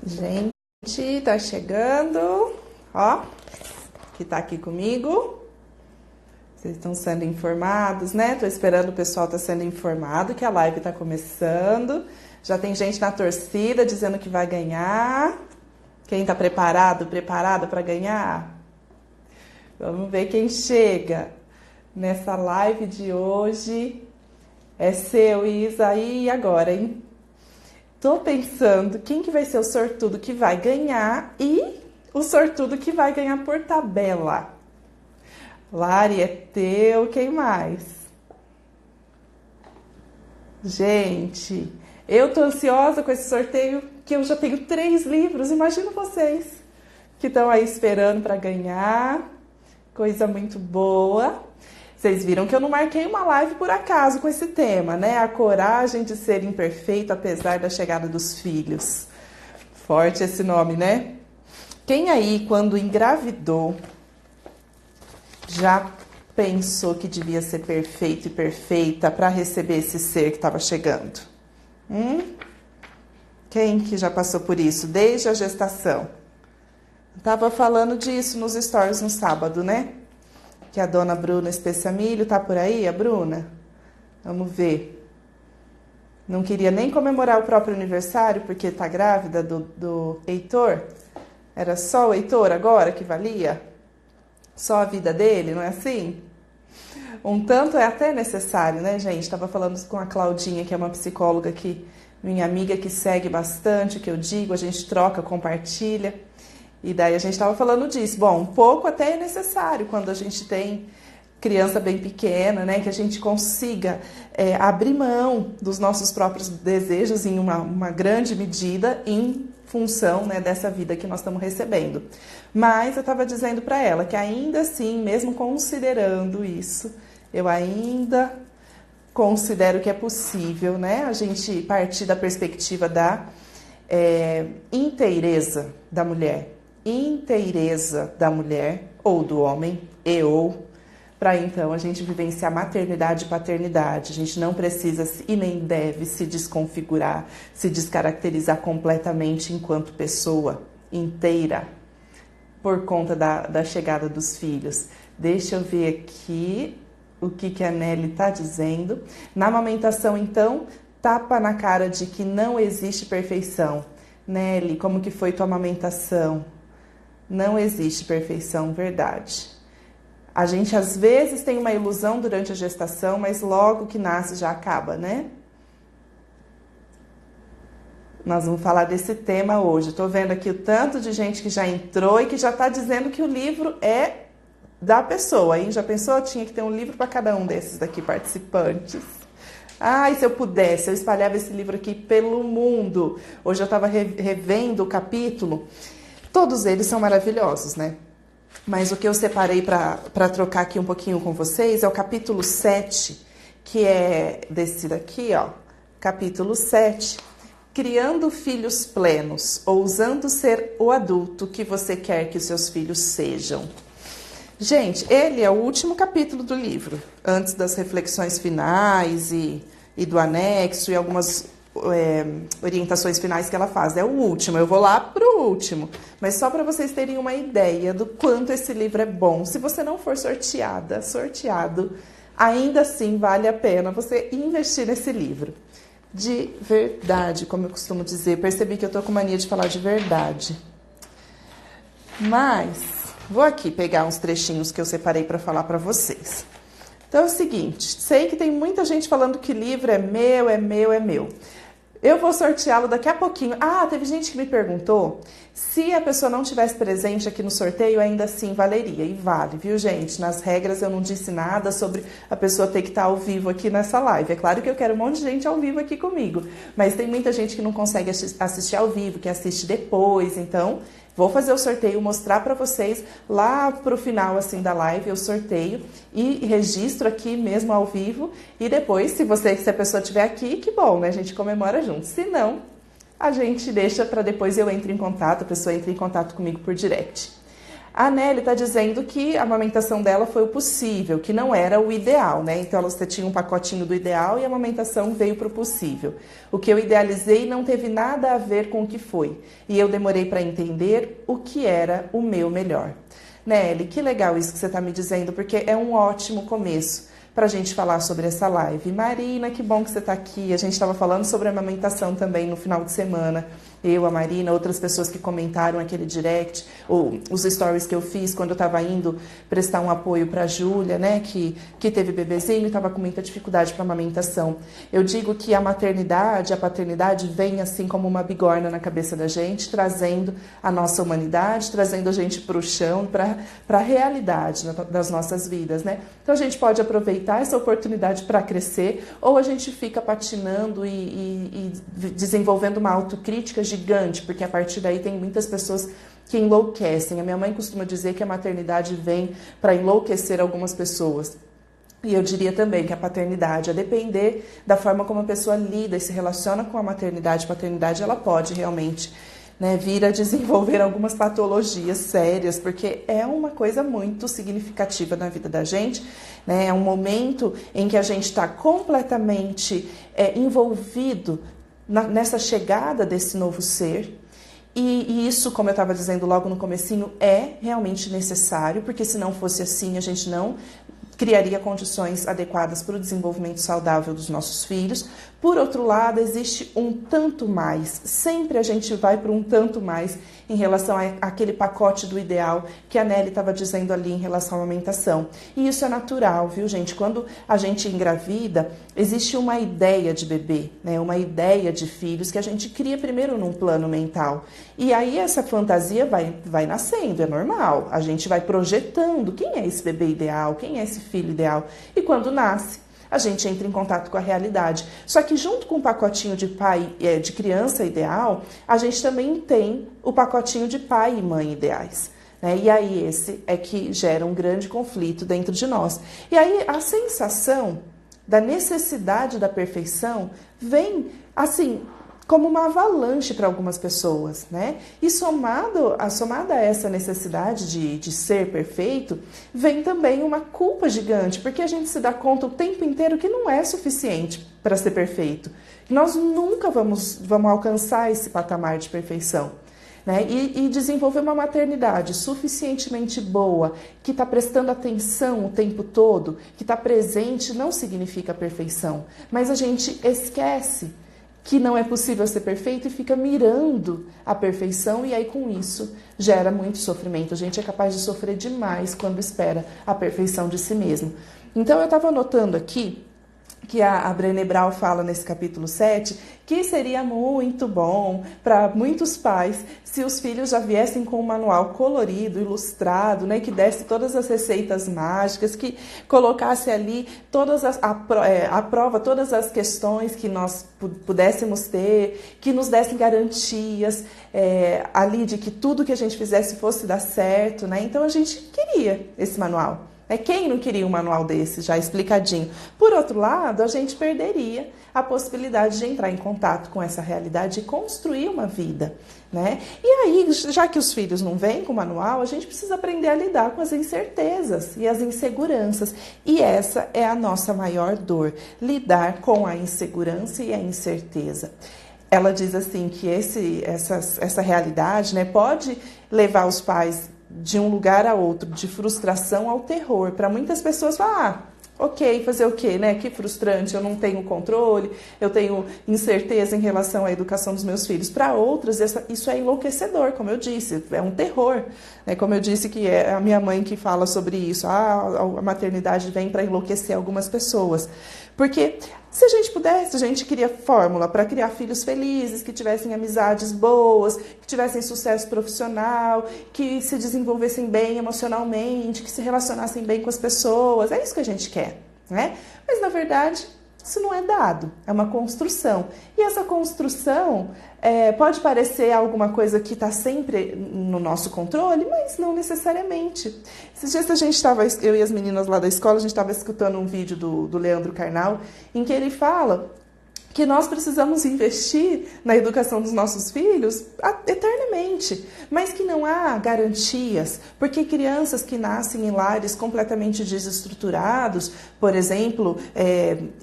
Gente, tá chegando, ó, que tá aqui comigo. Vocês estão sendo informados, né? Tô esperando o pessoal tá sendo informado que a live tá começando. Já tem gente na torcida dizendo que vai ganhar. Quem tá preparada para ganhar? Vamos ver quem chega nessa live de hoje. É seu, Isa, e agora, hein? Tô pensando quem que vai ser o sortudo que vai ganhar e o sortudo que vai ganhar por tabela. Lari, é teu, quem mais? Gente, eu tô ansiosa com esse sorteio, que eu já tenho 3 livros, imagino vocês que estão aí esperando para ganhar, coisa muito boa. Vocês viram que eu não marquei uma live por acaso com esse tema, né? A coragem de ser imperfeito apesar da chegada dos filhos. Forte esse nome, né? Quem aí, quando engravidou, já pensou que devia ser perfeito e perfeita para receber esse ser que estava chegando? Quem que já passou por isso desde a gestação? Tava falando disso nos stories no sábado, né? Que a dona Bruna Especiamilho tá por aí, a Bruna? Vamos ver. Não queria nem comemorar o próprio aniversário porque tá grávida do Heitor. Era só o Heitor agora que valia? Só a vida dele, não é assim? Um tanto é até necessário, né, gente? Tava falando com a Claudinha, que é uma psicóloga que minha amiga que segue bastante o que eu digo, a gente troca, compartilha. E daí a gente estava falando disso. Bom, um pouco até é necessário quando a gente tem criança bem pequena, né? Que a gente consiga abrir mão dos nossos próprios desejos em uma grande medida em função, né, dessa vida que nós estamos recebendo. Mas eu estava dizendo para ela que ainda assim, mesmo considerando isso, eu ainda considero que é possível, né? A gente partir da perspectiva da inteireza da mulher. Inteireza da mulher ou do homem para então a gente vivenciar maternidade e paternidade. A gente não precisa e nem deve se desconfigurar, se descaracterizar completamente enquanto pessoa inteira por conta da chegada dos filhos. Deixa eu ver aqui o que a Nelly está dizendo. Na amamentação, então, tapa na cara de que não existe perfeição. Nelly, como que foi tua amamentação? Não existe perfeição, verdade. A gente às vezes tem uma ilusão durante a gestação, mas logo que nasce já acaba, né? Nós vamos falar desse tema hoje. Estou vendo aqui o tanto de gente que já entrou e que já está dizendo que o livro é da pessoa, hein? Já pensou? Tinha que ter um livro para cada um desses daqui participantes. Ai, se eu pudesse, eu espalhava esse livro aqui pelo mundo. Hoje eu estava revendo o capítulo. Todos eles são maravilhosos, né? Mas o que eu separei para trocar aqui um pouquinho com vocês é o capítulo 7, que é desse daqui, ó. Capítulo 7. Criando filhos plenos, ousando ser o adulto que você quer que os seus filhos sejam. Gente, ele é o último capítulo do livro, antes das reflexões finais e do anexo e algumas orientações finais que ela faz. É o último, eu vou lá pro último. Mas só para vocês terem uma ideia do quanto esse livro é bom. Se você não for sorteado, ainda assim vale a pena você investir nesse livro. De verdade, como eu costumo dizer. Percebi que eu tô com mania de falar de verdade. Mas vou aqui pegar uns trechinhos que eu separei para falar para vocês. Então é o seguinte, sei que tem muita gente falando que livro é meu, é meu, é meu. Eu vou sorteá-lo daqui a pouquinho. Ah, teve gente que me perguntou se a pessoa não tivesse presente aqui no sorteio, ainda assim valeria. E vale, viu, gente? Nas regras eu não disse nada sobre a pessoa ter que estar ao vivo aqui nessa live. É claro que eu quero um monte de gente ao vivo aqui comigo, mas tem muita gente que não consegue assistir ao vivo, que assiste depois. Então, vou fazer o sorteio, mostrar para vocês lá pro final assim da live, eu sorteio e registro aqui mesmo ao vivo. E depois, se a pessoa estiver aqui, que bom, né? A gente comemora junto. Se não, a gente deixa para depois eu entre em contato, a pessoa entra em contato comigo por direct. A Nelly está dizendo que a amamentação dela foi o possível, que não era o ideal, né? Então você tinha um pacotinho do ideal e a amamentação veio para o possível. O que eu idealizei não teve nada a ver com o que foi. E eu demorei para entender o que era o meu melhor. Nelly, que legal isso que você está me dizendo, porque é um ótimo começo para a gente falar sobre essa live. Marina, que bom que você está aqui. A gente estava falando sobre a amamentação também no final de semana. Eu, a Marina, outras pessoas que comentaram aquele direct, ou os stories que eu fiz quando eu estava indo prestar um apoio para a Júlia, né, que teve bebezinho e estava com muita dificuldade para amamentação. Eu digo que a maternidade, a paternidade vem assim como uma bigorna na cabeça da gente, trazendo a nossa humanidade, trazendo a gente para o chão, para a realidade das nossas vidas, né? Então a gente pode aproveitar essa oportunidade para crescer, ou a gente fica patinando e desenvolvendo uma autocrítica gigante, porque a partir daí tem muitas pessoas que enlouquecem. A minha mãe costuma dizer que a maternidade vem para enlouquecer algumas pessoas. E eu diria também que a paternidade, a depender da forma como a pessoa lida e se relaciona com a maternidade, paternidade, ela pode realmente, né, vir a desenvolver algumas patologias sérias, porque é uma coisa muito significativa na vida da gente, né? É um momento em que a gente está completamente envolvido nessa chegada desse novo ser, e isso, como eu estava dizendo logo no comecinho, é realmente necessário, porque se não fosse assim, a gente não criaria condições adequadas para o desenvolvimento saudável dos nossos filhos. Por outro lado, existe um tanto mais, sempre a gente vai para um tanto mais em relação àquele pacote do ideal que a Nelly estava dizendo ali em relação à amamentação. E isso é natural, viu, gente? Quando a gente engravida, existe uma ideia de bebê, né? Uma ideia de filhos que a gente cria primeiro num plano mental. E aí essa fantasia vai nascendo, é normal. A gente vai projetando quem é esse bebê ideal, quem é esse filho ideal. E quando nasce, a gente entra em contato com a realidade. Só que junto com o pacotinho de pai, de criança ideal, a gente também tem o pacotinho de pai e mãe ideais, né? E aí esse é que gera um grande conflito dentro de nós. E aí a sensação da necessidade da perfeição vem, assim, como uma avalanche para algumas pessoas, né? E somada a essa necessidade de ser perfeito, vem também uma culpa gigante, porque a gente se dá conta o tempo inteiro que não é suficiente para ser perfeito. Nós nunca vamos alcançar esse patamar de perfeição, né? E desenvolver uma maternidade suficientemente boa, que está prestando atenção o tempo todo, que está presente, não significa perfeição. Mas a gente esquece que não é possível ser perfeito e fica mirando a perfeição, e aí com isso gera muito sofrimento. A gente é capaz de sofrer demais quando espera a perfeição de si mesmo. Então eu estava anotando aqui que a Brené Brown fala nesse capítulo 7, que seria muito bom para muitos pais se os filhos já viessem com um manual colorido, ilustrado, né, que desse todas as receitas mágicas, que colocasse ali à prova todas as questões que nós pudéssemos ter, que nos dessem garantias ali de que tudo que a gente fizesse fosse dar certo, né? Então a gente queria esse manual. Quem não queria um manual desse, já explicadinho? Por outro lado, a gente perderia a possibilidade de entrar em contato com essa realidade e construir uma vida, né? E aí, já que os filhos não vêm com manual, a gente precisa aprender a lidar com as incertezas e as inseguranças. E essa é a nossa maior dor, lidar com a insegurança e a incerteza. Ela diz assim que essa realidade, né, pode levar os pais de um lugar a outro, de frustração ao terror. Para muitas pessoas, ok, fazer o quê, né? Que frustrante, eu não tenho controle, eu tenho incerteza em relação à educação dos meus filhos. Para outras, isso é enlouquecedor, como eu disse, é um terror. Como eu disse, que é a minha mãe que fala sobre isso. A maternidade vem para enlouquecer algumas pessoas. Porque se a gente pudesse, a gente queria fórmula para criar filhos felizes, que tivessem amizades boas, que tivessem sucesso profissional, que se desenvolvessem bem emocionalmente, que se relacionassem bem com as pessoas. É isso que a gente quer, né? Mas, na verdade, isso não é dado, é uma construção. E essa construção pode parecer alguma coisa que está sempre no nosso controle, mas não necessariamente. Esses dias eu e as meninas lá da escola, a gente estava escutando um vídeo do Leandro Carnal, em que ele fala que nós precisamos investir na educação dos nossos filhos eternamente, mas que não há garantias, porque crianças que nascem em lares completamente desestruturados, por exemplo,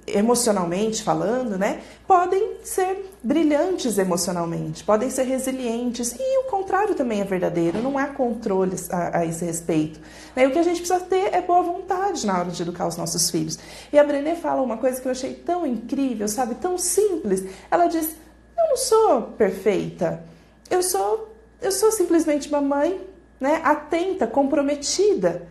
emocionalmente falando, né, podem ser brilhantes emocionalmente, podem ser resilientes, e o contrário também é verdadeiro, não há controle a esse respeito. E o que a gente precisa ter é boa vontade na hora de educar os nossos filhos. E a Brené fala uma coisa que eu achei tão incrível, sabe, tão simples. Ela diz: eu não sou perfeita, eu sou simplesmente uma mãe, né, atenta, comprometida,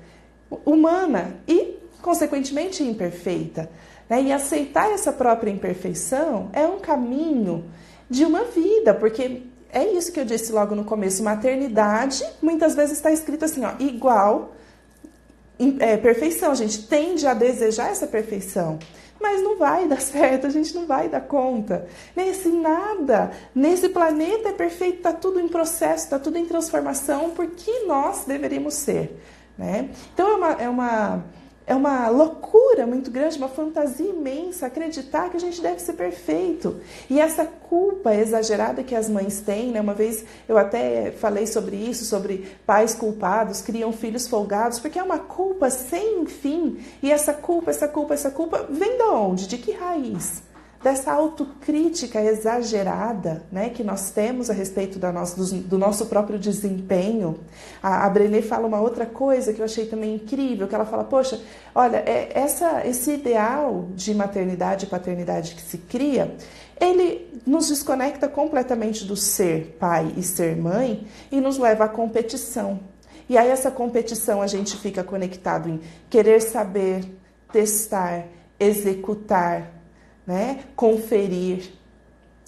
humana e, consequentemente, imperfeita. Né? E aceitar essa própria imperfeição é um caminho de uma vida, porque é isso que eu disse logo no começo, maternidade muitas vezes está escrito assim, ó, igual perfeição, a gente tende a desejar essa perfeição, mas não vai dar certo, a gente não vai dar conta. Nada nesse planeta é perfeito, está tudo em processo, está tudo em transformação, porque nós deveríamos ser. Né? Então é uma loucura muito grande, uma fantasia imensa acreditar que a gente deve ser perfeito. E essa culpa exagerada que as mães têm, né? Uma vez eu até falei sobre isso, sobre pais culpados, criam filhos folgados, porque é uma culpa sem fim. E essa culpa vem de onde? De que raiz? Dessa autocrítica exagerada, né, que nós temos a respeito do nosso próprio desempenho. A Brené fala uma outra coisa que eu achei também incrível, que ela fala, poxa, olha, esse ideal de maternidade e paternidade que se cria, ele nos desconecta completamente do ser pai e ser mãe e nos leva à competição. E aí essa competição a gente fica conectado em querer saber, testar, executar, né? Conferir,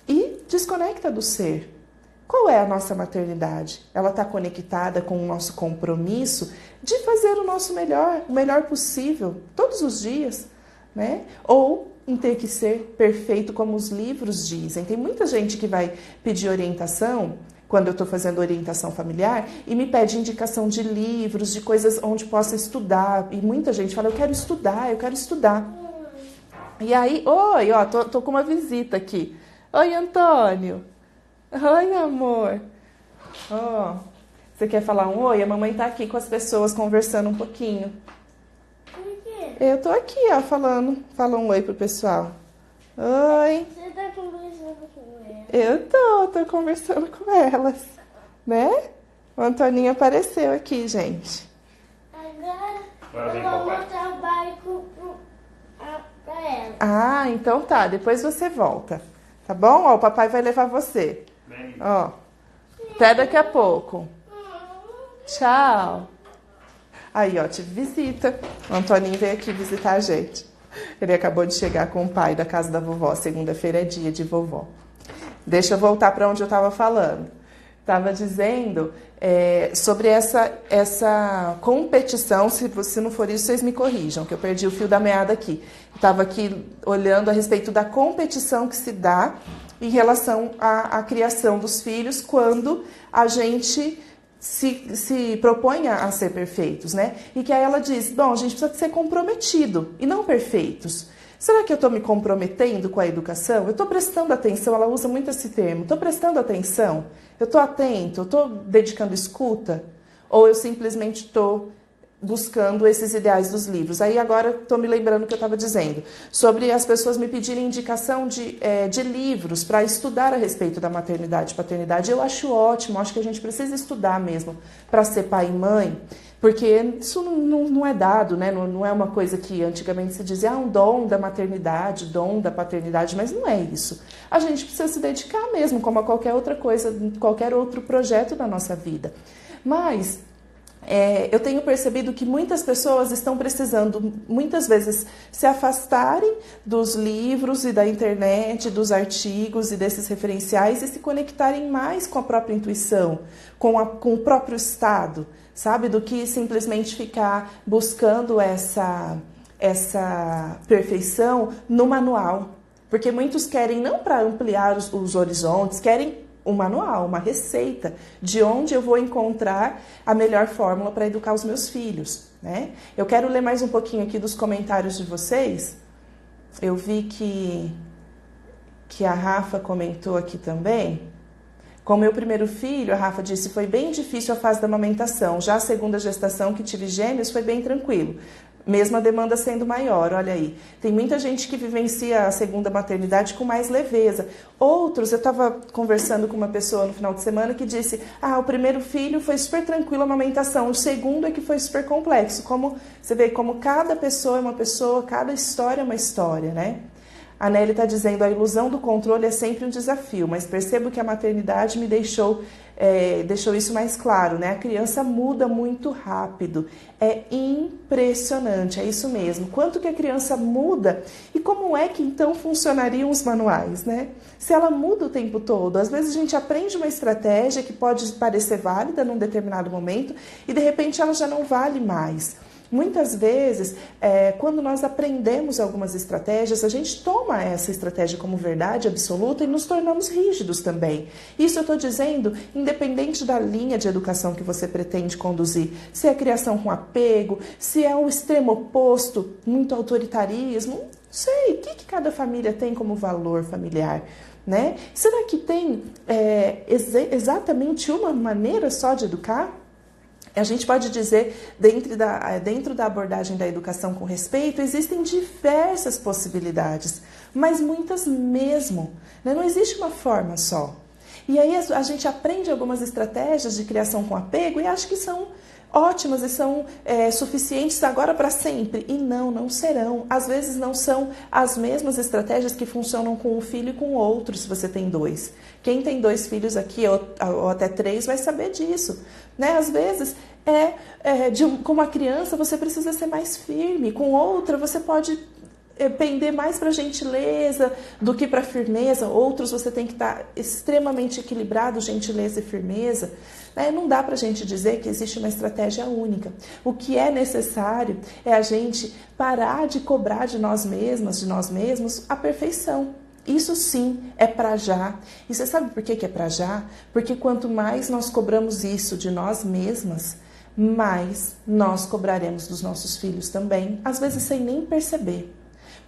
e desconecta do ser. Qual é a nossa maternidade? Ela está conectada com o nosso compromisso de fazer o nosso melhor, o melhor possível, todos os dias, né? Ou em ter que ser perfeito, como os livros dizem. Tem muita gente que vai pedir orientação, quando eu estou fazendo orientação familiar, e me pede indicação de livros, de coisas onde possa estudar. E muita gente fala, eu quero estudar. E aí, oi, ó, tô com uma visita aqui. Oi, Antônio. Oi, amor. Ó, você quer falar um oi? A mamãe tá aqui com as pessoas conversando um pouquinho. Por quê? Eu tô aqui, ó, fala um oi pro pessoal. Oi. Você tá conversando com ela? Eu tô conversando com elas, né? O Antoninho apareceu aqui, gente. Agora eu vou mostrar o barco pra ela. Ah, então tá, depois você volta, tá bom? Ó, o papai vai levar você. Ó, até daqui a pouco. Tchau. Aí, ó, tive visita. O Antoninho veio aqui visitar a gente. Ele acabou de chegar com o pai da casa da vovó. Segunda-feira é dia de vovó. Deixa eu voltar para onde eu estava falando. Estava dizendo sobre essa competição. Se não for isso, vocês me corrijam, que eu perdi o fio da meada aqui. Estava aqui olhando a respeito da competição que se dá em relação à criação dos filhos quando a gente se propõe a ser perfeitos, né? E que aí ela diz, bom, a gente precisa ser comprometido e não perfeitos. Será que eu estou me comprometendo com a educação? Eu estou prestando atenção, ela usa muito esse termo, estou prestando atenção? Eu estou atento? Eu estou dedicando escuta? Ou eu simplesmente estou buscando esses ideais dos livros? Aí agora estou me lembrando o que eu estava dizendo, sobre as pessoas me pedirem indicação de livros para estudar a respeito da maternidade e paternidade. Eu acho ótimo, acho que a gente precisa estudar mesmo para ser pai e mãe, porque isso não é dado, né? Não é uma coisa que antigamente se dizia, um dom da maternidade, dom da paternidade, mas não é isso. A gente precisa se dedicar mesmo, como a qualquer outra coisa, qualquer outro projeto da nossa vida. Mas eu tenho percebido que muitas pessoas estão precisando, muitas vezes, se afastarem dos livros e da internet, dos artigos e desses referenciais e se conectarem mais com a própria intuição, com o próprio estado, sabe? Do que simplesmente ficar buscando essa perfeição no manual. Porque muitos querem, não para ampliar os horizontes, querem um manual, uma receita de onde eu vou encontrar a melhor fórmula para educar os meus filhos, né? Eu quero ler mais um pouquinho aqui dos comentários de vocês. Eu vi que que a Rafa comentou aqui também. Com o meu primeiro filho, a Rafa disse, foi bem difícil a fase da amamentação. Já a segunda gestação, que tive gêmeos, foi bem tranquilo. Mesmo a demanda sendo maior, olha aí. Tem muita gente que vivencia a segunda maternidade com mais leveza. Outros, eu estava conversando com uma pessoa no final de semana que disse, o primeiro filho foi super tranquilo a amamentação, o segundo é que foi super complexo. Como você vê, como cada pessoa é uma pessoa, cada história é uma história, né? A Nelly está dizendo, a ilusão do controle é sempre um desafio, mas percebo que a maternidade me deixou isso mais claro, né? A criança muda muito rápido, é impressionante, é isso mesmo. Quanto que a criança muda e como é que então funcionariam os manuais, né? Se ela muda o tempo todo, às vezes a gente aprende uma estratégia que pode parecer válida num determinado momento e de repente ela já não vale mais. Muitas vezes, quando nós aprendemos algumas estratégias, a gente toma essa estratégia como verdade absoluta e nos tornamos rígidos também. Isso eu estou dizendo, independente da linha de educação que você pretende conduzir. Se é criação com apego, se é o extremo oposto, muito autoritarismo, não sei, o que cada família tem como valor familiar? Né? Será que tem exatamente uma maneira só de educar? A gente pode dizer, dentro da abordagem da educação com respeito, existem diversas possibilidades, mas muitas mesmo, né? Não existe uma forma só. E aí a gente aprende algumas estratégias de criação com apego e acha que são ótimas e são suficientes agora para sempre. E não serão. Às vezes não são as mesmas estratégias que funcionam com um filho e com outro, se você tem dois. Quem tem 2 filhos aqui, ou até 3, vai saber disso. Né? Às vezes, com uma criança, você precisa ser mais firme. Com outra, você pode pender mais para gentileza do que para firmeza. Outros, você tem que estar extremamente equilibrado, gentileza e firmeza. Não dá para a gente dizer que existe uma estratégia única. O que é necessário é a gente parar de cobrar de nós mesmas, de nós mesmos, a perfeição. Isso sim é para já. E você sabe por que é para já? Porque quanto mais nós cobramos isso de nós mesmas, mais nós cobraremos dos nossos filhos também, às vezes sem nem perceber.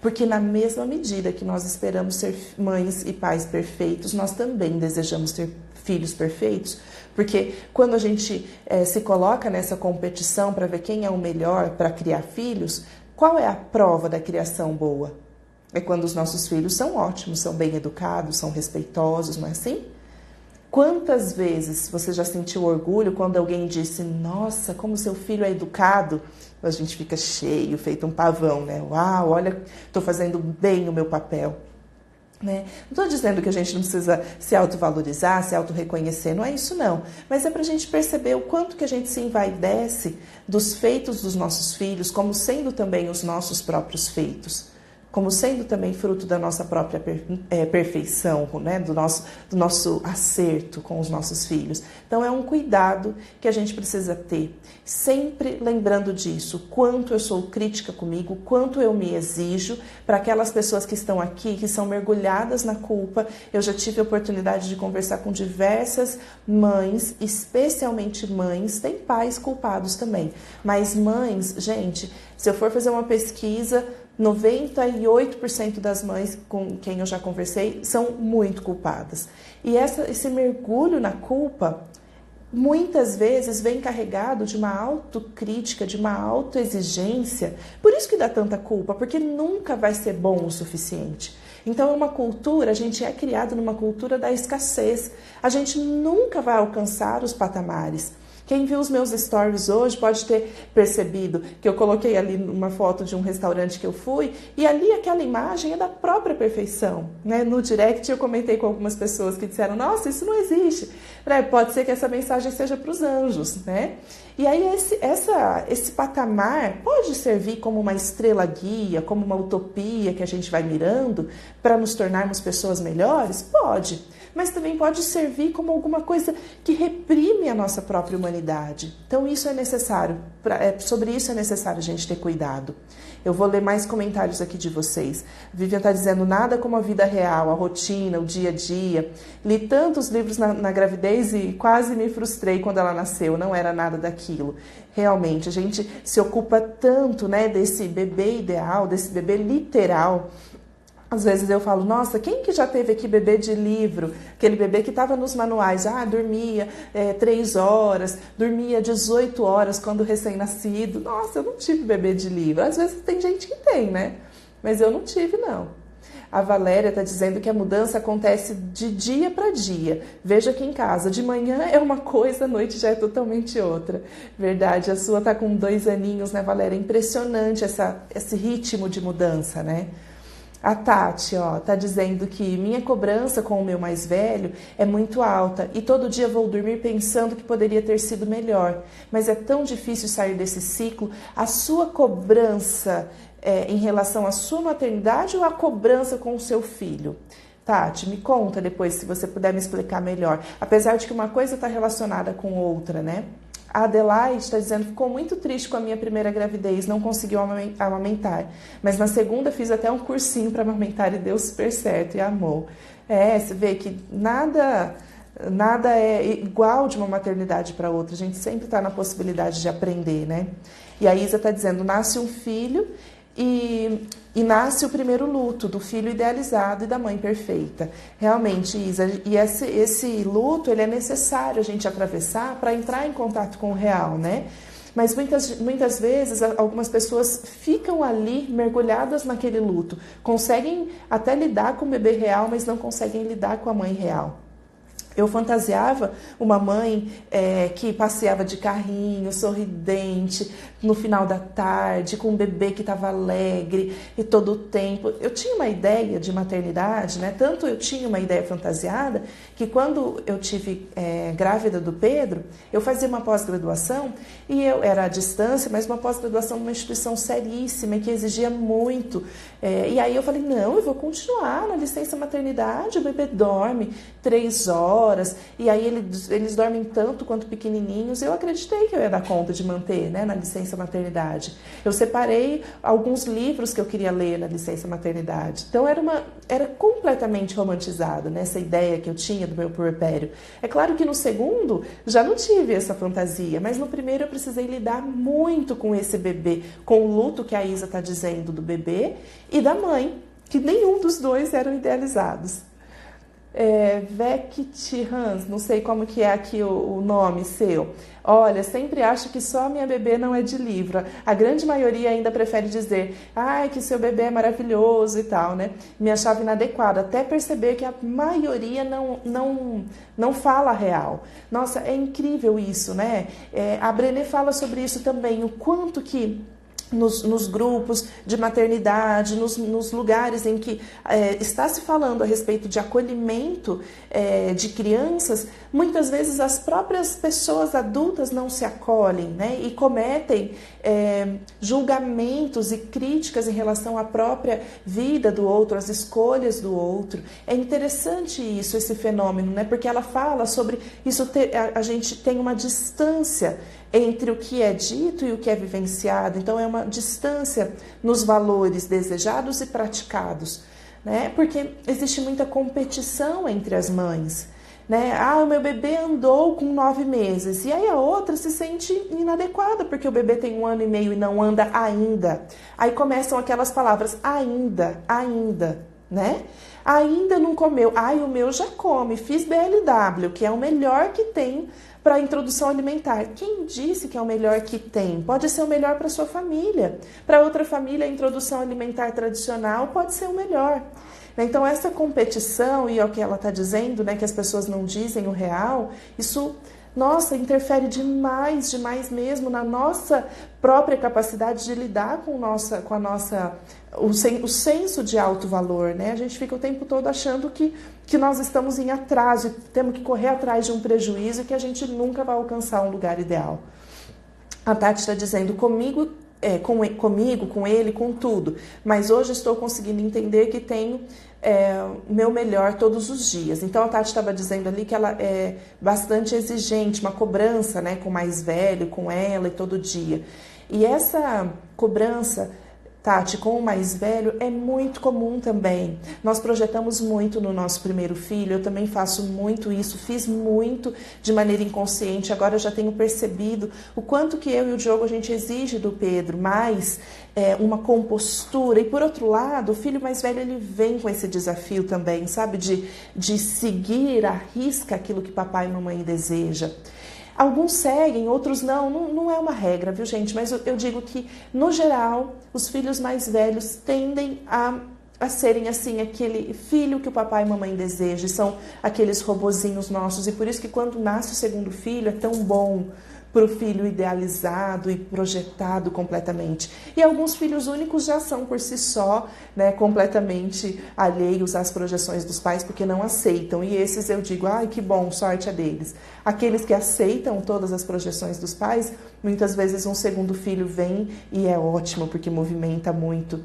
Porque na mesma medida que nós esperamos ser mães e pais perfeitos, nós também desejamos ter filhos perfeitos. Porque quando a gente se coloca nessa competição para ver quem é o melhor para criar filhos, qual é a prova da criação boa? É quando os nossos filhos são ótimos, são bem educados, são respeitosos, não é assim? Quantas vezes você já sentiu orgulho quando alguém disse, nossa, como seu filho é educado? A gente fica cheio, feito um pavão, né? Uau, olha, estou fazendo bem o meu papel. Né? Não estou dizendo que a gente não precisa se autovalorizar, se autorreconhecer, não é isso não. Mas é para a gente perceber o quanto que a gente se envaidece dos feitos dos nossos filhos, como sendo também os nossos próprios feitos. Como sendo também fruto da nossa própria perfeição, né? do nosso acerto com os nossos filhos. Então é um cuidado que a gente precisa ter, sempre lembrando disso, quanto eu sou crítica comigo, quanto eu me exijo para aquelas pessoas que estão aqui, que são mergulhadas na culpa. Eu já tive a oportunidade de conversar com diversas mães, especialmente mães, tem pais culpados também, mas mães, gente, se eu for fazer uma pesquisa, 98% das mães com quem eu já conversei são muito culpadas. E esse mergulho na culpa, muitas vezes vem carregado de uma autocrítica, de uma autoexigência. Por isso que dá tanta culpa, porque nunca vai ser bom o suficiente. Então é uma cultura, a gente é criado numa cultura da escassez. A gente nunca vai alcançar os patamares. Quem viu os meus stories hoje pode ter percebido que eu coloquei ali uma foto de um restaurante que eu fui e ali aquela imagem é da própria perfeição. Né? No direct eu comentei com algumas pessoas que disseram, nossa, isso não existe. Pode ser que essa mensagem seja para os anjos. Né? E aí esse patamar pode servir como uma estrela guia, como uma utopia que a gente vai mirando para nos tornarmos pessoas melhores? Pode. Mas também pode servir como alguma coisa que reprime a nossa própria humanidade. Então isso é necessário, sobre isso é necessário a gente ter cuidado. Eu vou ler mais comentários aqui de vocês. Vivian está dizendo, nada como a vida real, a rotina, o dia a dia. Li tantos livros na gravidez e quase me frustrei quando ela nasceu, não era nada daquilo. Realmente, a gente se ocupa tanto, né, desse bebê ideal, desse bebê literal, Às vezes eu falo, nossa, quem que já teve aqui bebê de livro? Aquele bebê que estava nos manuais, dormia 3 horas, dormia 18 horas quando recém-nascido. Nossa, eu não tive bebê de livro. Às vezes tem gente que tem, né? Mas eu não tive, não. A Valéria está dizendo que a mudança acontece de dia para dia. Veja aqui em casa, de manhã é uma coisa, à noite já é totalmente outra. Verdade, a sua está com 2 aninhos, né, Valéria? É impressionante esse ritmo de mudança, né? A Tati, tá dizendo que minha cobrança com o meu mais velho é muito alta e todo dia vou dormir pensando que poderia ter sido melhor. Mas é tão difícil sair desse ciclo. A sua cobrança em relação à sua maternidade ou a cobrança com o seu filho? Tati, me conta depois, se você puder me explicar melhor. Apesar de que uma coisa está relacionada com outra, né? A Adelaide está dizendo que ficou muito triste com a minha primeira gravidez, não conseguiu amamentar. Mas na segunda fiz até um cursinho para amamentar e deu super certo e amou. Você vê que nada é igual de uma maternidade para outra. A gente sempre está na possibilidade de aprender, né? E a Isa está dizendo, nasce um filho e nasce o primeiro luto do filho idealizado e da mãe perfeita. Realmente, Isa, e esse luto ele é necessário a gente atravessar para entrar em contato com o real, né? Mas muitas vezes algumas pessoas ficam ali mergulhadas naquele luto, conseguem até lidar com o bebê real, mas não conseguem lidar com a mãe real. Eu fantasiava uma mãe que passeava de carrinho, sorridente, no final da tarde, com um bebê que estava alegre e todo o tempo. Eu tinha uma ideia de maternidade, né? Tanto eu tinha uma ideia fantasiada, que quando eu tive grávida do Pedro, eu fazia uma pós-graduação, e eu era à distância, mas uma pós-graduação numa instituição seríssima, que exigia muito. E aí eu falei, não, eu vou continuar na licença maternidade, o bebê dorme 3 horas, e aí eles dormem tanto quanto pequenininhos. Eu acreditei que eu ia dar conta de manter, né, na licença maternidade. Eu separei alguns livros que eu queria ler na licença maternidade. Então era completamente romantizado, né, essa ideia que eu tinha do meu puerpério. É claro que no segundo já não tive essa fantasia, mas no primeiro eu precisei lidar muito com esse bebê, com o luto que a Isa está dizendo do bebê e da mãe, que nenhum dos dois eram idealizados. Vect Hans, não sei como que é aqui o nome seu. Olha, sempre acho que só minha bebê não é de livro. A grande maioria ainda prefere dizer, que seu bebê é maravilhoso e tal, né? Me achava inadequada, até perceber que a maioria não fala a real. Nossa, é incrível isso, né? A Brené fala sobre isso também, o quanto que nos grupos de maternidade, nos lugares em que está se falando a respeito de acolhimento de crianças, muitas vezes as próprias pessoas adultas não se acolhem, né? E cometem julgamentos e críticas em relação à própria vida do outro, às escolhas do outro. É interessante isso, esse fenômeno, né? Porque ela fala sobre isso, a gente tem uma distância entre o que é dito e o que é vivenciado. Então, é uma distância nos valores desejados e praticados, né? Porque existe muita competição entre as mães, né? O meu bebê andou com 9 meses, e aí a outra se sente inadequada, porque o bebê tem 1 ano e meio e não anda ainda. Aí começam aquelas palavras, ainda, né? Ainda não comeu. O meu já come, fiz BLW, que é o melhor que tem para a introdução alimentar. Quem disse que é o melhor que tem? Pode ser o melhor para sua família. Para outra família, a introdução alimentar tradicional pode ser o melhor. Então, essa competição, e é o que ela está dizendo, né, que as pessoas não dizem o real, isso, nossa, interfere demais mesmo na nossa própria capacidade de lidar o senso de alto valor, né? A gente fica o tempo todo achando que nós estamos em atraso e temos que correr atrás de um prejuízo e que a gente nunca vai alcançar um lugar ideal. A Tati está dizendo, comigo, com ele, com tudo, mas hoje estou conseguindo entender que tenho meu melhor todos os dias. Então a Tati estava dizendo ali que ela é bastante exigente, uma cobrança, né, com o mais velho, com ela e todo dia. E essa cobrança Tati, com o mais velho é muito comum também. Nós projetamos muito no nosso primeiro filho, eu também faço muito isso, fiz muito de maneira inconsciente, agora eu já tenho percebido o quanto que eu e o Diogo a gente exige do Pedro, mais uma compostura. E por outro lado, o filho mais velho ele vem com esse desafio também, sabe? De seguir à risca aquilo que papai e mamãe deseja. Alguns seguem, outros não. Não é uma regra, viu, gente? Mas eu digo que, no geral, os filhos mais velhos tendem a serem, assim, aquele filho que o papai e mamãe desejam. São aqueles robozinhos nossos. E por isso que quando nasce o segundo filho é tão bom para o filho idealizado e projetado completamente. E alguns filhos únicos já são por si só, né, completamente alheios às projeções dos pais, porque não aceitam. E esses eu digo, ai, que bom, sorte a deles. Aqueles que aceitam todas as projeções dos pais, muitas vezes um segundo filho vem e é ótimo, porque movimenta muito,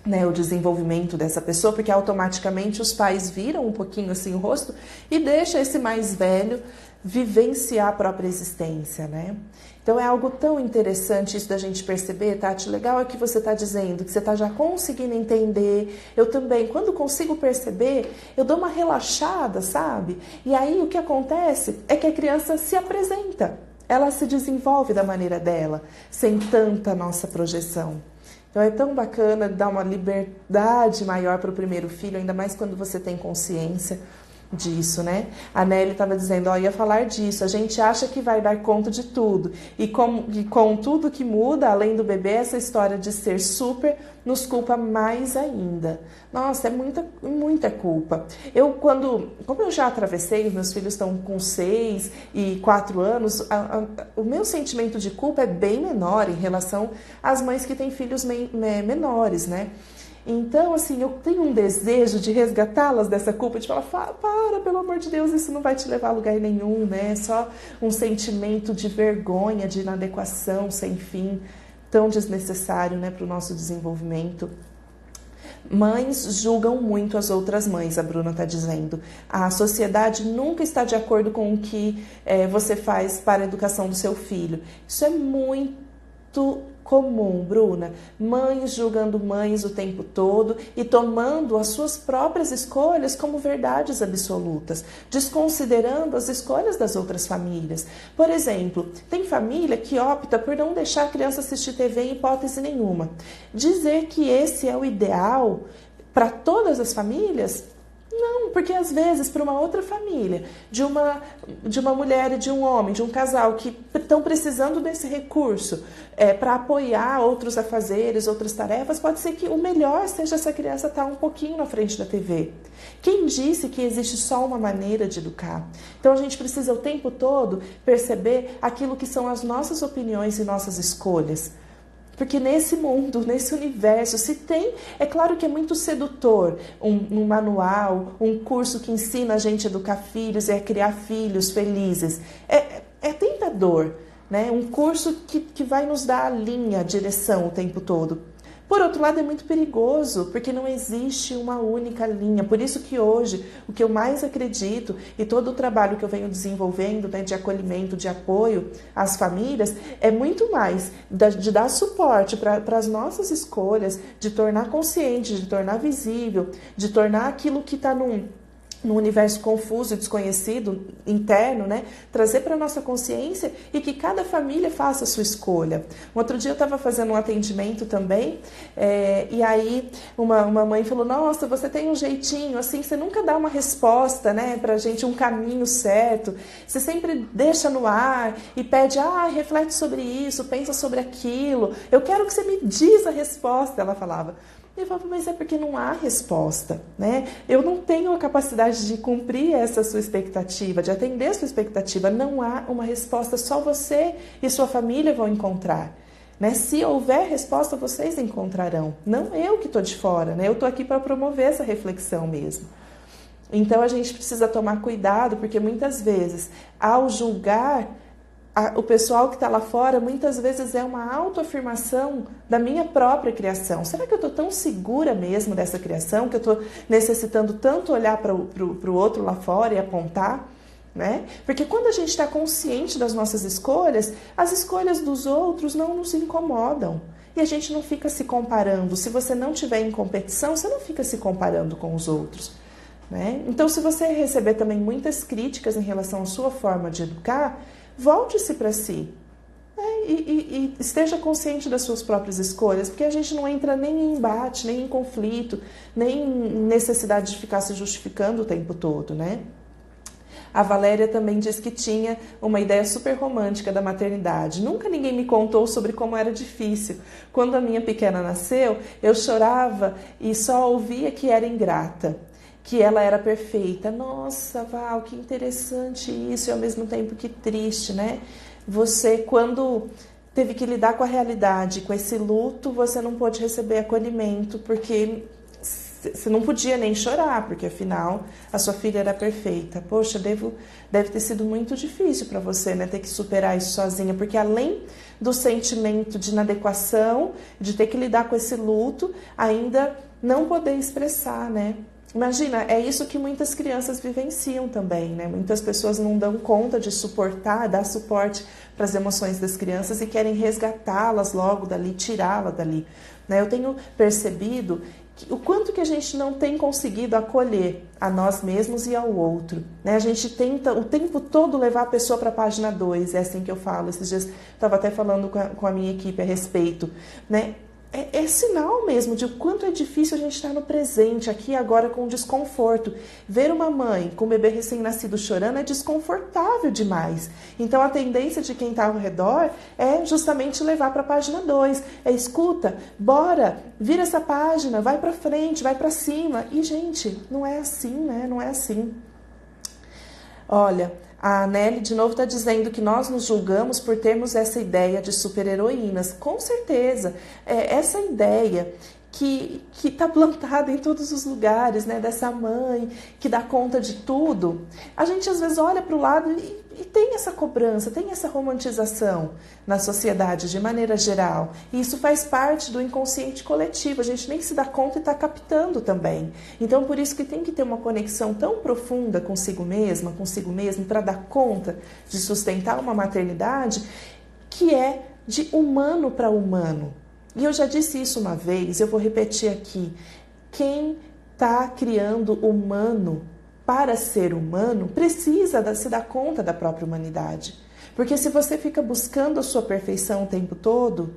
né, o desenvolvimento dessa pessoa, porque automaticamente os pais viram um pouquinho assim o rosto e deixa esse mais velho vivenciar a própria existência, né? Então é algo tão interessante isso da gente perceber, Tati. Legal é que você está dizendo, que você está já conseguindo entender. Eu também, quando consigo perceber, eu dou uma relaxada, sabe? E aí o que acontece é que a criança se apresenta, ela se desenvolve da maneira dela, sem tanta nossa projeção. Então é tão bacana dar uma liberdade maior para o primeiro filho, ainda mais quando você tem consciência disso, né? A Nelly estava dizendo, ia falar disso, a gente acha que vai dar conta de tudo, e com tudo que muda, além do bebê, essa história de ser super nos culpa mais ainda. Nossa, é muita culpa. Como eu já atravessei, os meus filhos estão com 6 e 4 anos, o meu sentimento de culpa é bem menor em relação às mães que têm filhos menores, né? Então, assim, eu tenho um desejo de resgatá-las dessa culpa, de falar, para, pelo amor de Deus, isso não vai te levar a lugar nenhum, né? É só um sentimento de vergonha, de inadequação sem fim, tão desnecessário, né, para o nosso desenvolvimento. Mães julgam muito as outras mães, a Bruna está dizendo. A sociedade nunca está de acordo com o que você faz para a educação do seu filho. Isso é muito comum, Bruna. Mães julgando mães o tempo todo e tomando as suas próprias escolhas como verdades absolutas, desconsiderando as escolhas das outras famílias. Por exemplo, tem família que opta por não deixar a criança assistir TV em hipótese nenhuma. Dizer que esse é o ideal para todas as famílias? Não, porque às vezes para uma outra família, de uma mulher e de um homem, de um casal que estão precisando desse recurso para apoiar outros afazeres, outras tarefas, pode ser que o melhor seja essa criança estar um pouquinho na frente da TV. Quem disse que existe só uma maneira de educar? Então a gente precisa o tempo todo perceber aquilo que são as nossas opiniões e nossas escolhas. Porque nesse mundo, nesse universo, se tem... É claro que é muito sedutor um manual, um curso que ensina a gente a educar filhos e a criar filhos felizes. É tentador, né? Um curso que vai nos dar a linha, a direção o tempo todo. Por outro lado, é muito perigoso, porque não existe uma única linha. Por isso que hoje, o que eu mais acredito, e todo o trabalho que eu venho desenvolvendo, né, de acolhimento, de apoio às famílias, é muito mais de dar suporte para as nossas escolhas, de tornar consciente, de tornar visível, de tornar aquilo que está num universo confuso e desconhecido, interno, né? Trazer para a nossa consciência e que cada família faça a sua escolha. Um outro dia eu estava fazendo um atendimento também, e aí uma mãe falou, nossa, você tem um jeitinho, assim, você nunca dá uma resposta, né, pra gente, um caminho certo, você sempre deixa no ar e pede, reflete sobre isso, pensa sobre aquilo, eu quero que você me diz a resposta, ela falava. E eu falava, mas é porque não há resposta, né? Eu não tenho a capacidade de cumprir essa sua expectativa, de atender a sua expectativa. Não há uma resposta, só você e sua família vão encontrar, né? Se houver resposta, vocês encontrarão. Não eu que estou de fora, né? Eu estou aqui para promover essa reflexão mesmo. Então a gente precisa tomar cuidado, porque muitas vezes, ao julgar o pessoal que está lá fora, muitas vezes é uma autoafirmação da minha própria criação. Será que eu estou tão segura mesmo dessa criação, que eu estou necessitando tanto olhar para o outro lá fora e apontar? Né? Porque quando a gente está consciente das nossas escolhas, as escolhas dos outros não nos incomodam. E a gente não fica se comparando. Se você não estiver em competição, você não fica se comparando com os outros, né? Então, se você receber também muitas críticas em relação à sua forma de educar, volte-se para si, né? E esteja consciente das suas próprias escolhas, porque a gente não entra nem em embate, nem em conflito, nem em necessidade de ficar se justificando o tempo todo, né? A Valéria também diz que tinha uma ideia super romântica da maternidade. Nunca ninguém me contou sobre como era difícil. Quando a minha pequena nasceu, eu chorava e só ouvia que era ingrata, que ela era perfeita. Nossa, Val, que interessante isso, e ao mesmo tempo que triste, né? Você, quando teve que lidar com a realidade, com esse luto, você não pôde receber acolhimento, porque você não podia nem chorar, porque afinal a sua filha era perfeita. Poxa, deve ter sido muito difícil para você, né, ter que superar isso sozinha, porque além do sentimento de inadequação, de ter que lidar com esse luto, ainda não poder expressar, né? Imagina, é isso que muitas crianças vivenciam também, né? Muitas pessoas não dão conta de suportar, dar suporte para as emoções das crianças e querem resgatá-las logo dali, tirá-las dali, né? Eu tenho percebido o quanto que a gente não tem conseguido acolher a nós mesmos e ao outro, né? A gente tenta o tempo todo levar a pessoa para a página 2, é assim que eu falo. Esses dias estava até falando com a minha equipe a respeito, né? É sinal mesmo de o quanto é difícil a gente estar no presente, aqui e agora, com desconforto. Ver uma mãe com um bebê recém-nascido chorando é desconfortável demais. Então a tendência de quem está ao redor é justamente levar para a página 2. Escuta, bora, vira essa página, vai para frente, vai para cima. E, gente, não é assim, né? Não é assim. Olha, a Nelly de novo está dizendo que nós nos julgamos por termos essa ideia de super-heroínas. Com certeza, essa ideia que está plantada em todos os lugares, né, dessa mãe que dá conta de tudo, a gente às vezes olha para o lado e tem essa cobrança, tem essa romantização na sociedade de maneira geral. E isso faz parte do inconsciente coletivo, a gente nem se dá conta e está captando também. Então, por isso que tem que ter uma conexão tão profunda consigo mesmo, para dar conta de sustentar uma maternidade que é de humano para humano. E eu já disse isso uma vez, eu vou repetir aqui. Quem está criando humano para ser humano precisa se dar conta da própria humanidade. Porque se você fica buscando a sua perfeição o tempo todo,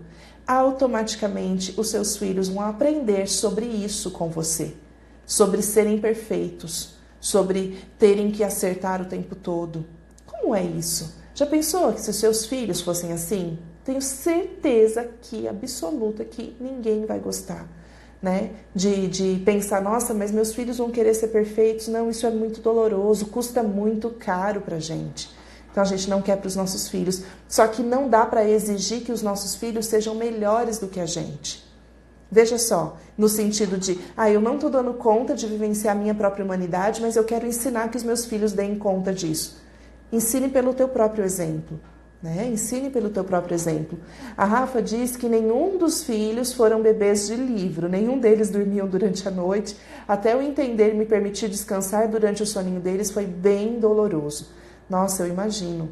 automaticamente os seus filhos vão aprender sobre isso com você. Sobre serem perfeitos, sobre terem que acertar o tempo todo. Como é isso? Já pensou que se os seus filhos fossem assim? Tenho certeza absoluta que ninguém vai gostar, né? De pensar, nossa, mas meus filhos vão querer ser perfeitos. Não, isso é muito doloroso, custa muito caro pra gente. Então a gente não quer para os nossos filhos. Só que não dá para exigir que os nossos filhos sejam melhores do que a gente. Veja só, no sentido de, eu não estou dando conta de vivenciar a minha própria humanidade, mas eu quero ensinar que os meus filhos deem conta disso. Ensine pelo teu próprio exemplo. Né? Ensine pelo teu próprio exemplo. A Rafa diz que nenhum dos filhos foram bebês de livro, nenhum deles dormiam durante a noite. Até eu entender e me permitir descansar durante o soninho deles foi bem doloroso. Nossa, eu imagino.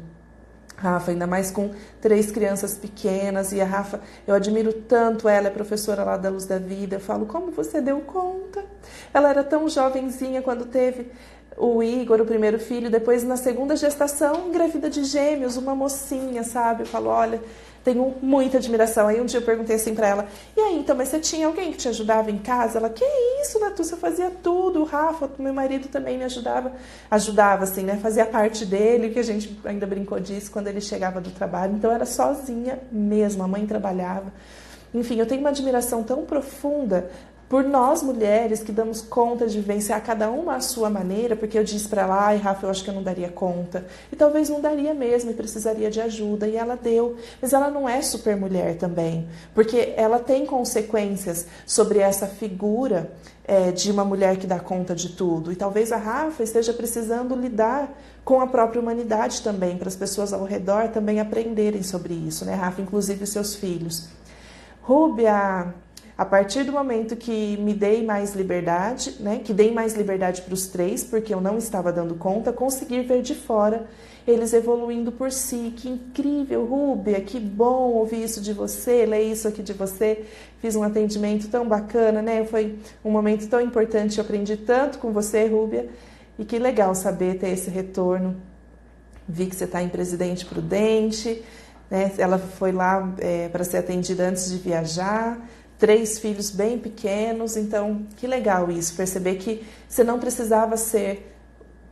Rafa, ainda mais com 3 crianças pequenas, e a Rafa, eu admiro tanto ela, é professora lá da Luz da Vida. Eu falo, como você deu conta? Ela era tão jovenzinha quando teve o Igor, o primeiro filho, depois na segunda gestação, engravida de gêmeos, uma mocinha, sabe? Eu falo, olha, tenho muita admiração. Aí um dia eu perguntei assim pra ela, e aí, então, mas você tinha alguém que te ajudava em casa? Ela, que isso, Natúcia, eu fazia tudo. O Rafa, meu marido, também me ajudava assim, né? Fazia parte dele, que a gente ainda brincou disso quando ele chegava do trabalho. Então, era sozinha mesmo, a mãe trabalhava. Enfim, eu tenho uma admiração tão profunda por nós mulheres que damos conta de vivenciar cada uma à sua maneira, porque eu disse para ela, Rafa, eu acho que eu não daria conta. E talvez não daria mesmo e precisaria de ajuda. E ela deu. Mas ela não é super mulher também, porque ela tem consequências sobre essa figura de uma mulher que dá conta de tudo. E talvez a Rafa esteja precisando lidar com a própria humanidade também, para as pessoas ao redor também aprenderem sobre isso, né, Rafa? Inclusive os seus filhos. Rúbia, A partir do momento que me dei mais liberdade, né, que dei mais liberdade para os 3, porque eu não estava dando conta, conseguir ver de fora eles evoluindo por si. Que incrível, Rúbia, que bom ouvir isso de você, ler isso aqui de você. Fiz um atendimento tão bacana, né? Foi um momento tão importante, eu aprendi tanto com você, Rúbia, e que legal saber ter esse retorno. Vi que você está em Presidente Prudente, né? Ela foi lá para ser atendida antes de viajar, 3 filhos bem pequenos, então que legal isso, perceber que você não precisava ser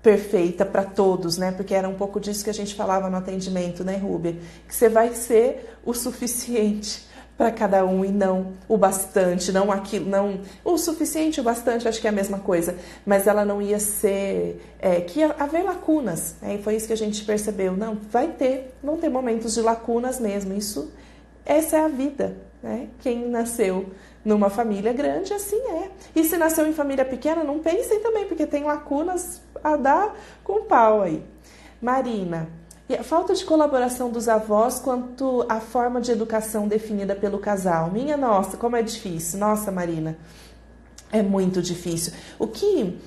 perfeita para todos, né? Porque era um pouco disso que a gente falava no atendimento, né, Rúbia? Que você vai ser o suficiente para cada um e não o bastante, não aquilo, não o suficiente, o bastante, acho que é a mesma coisa, mas ela não ia ser, que ia haver lacunas, né? E foi isso que a gente percebeu, não, vão ter momentos de lacunas mesmo, essa é a vida, né? Quem nasceu numa família grande, assim é. E se nasceu em família pequena, não pensem também, porque tem lacunas a dar com pau aí. Marina, e a falta de colaboração dos avós quanto à forma de educação definida pelo casal. Minha nossa, como é difícil. Nossa, Marina, é muito difícil. O que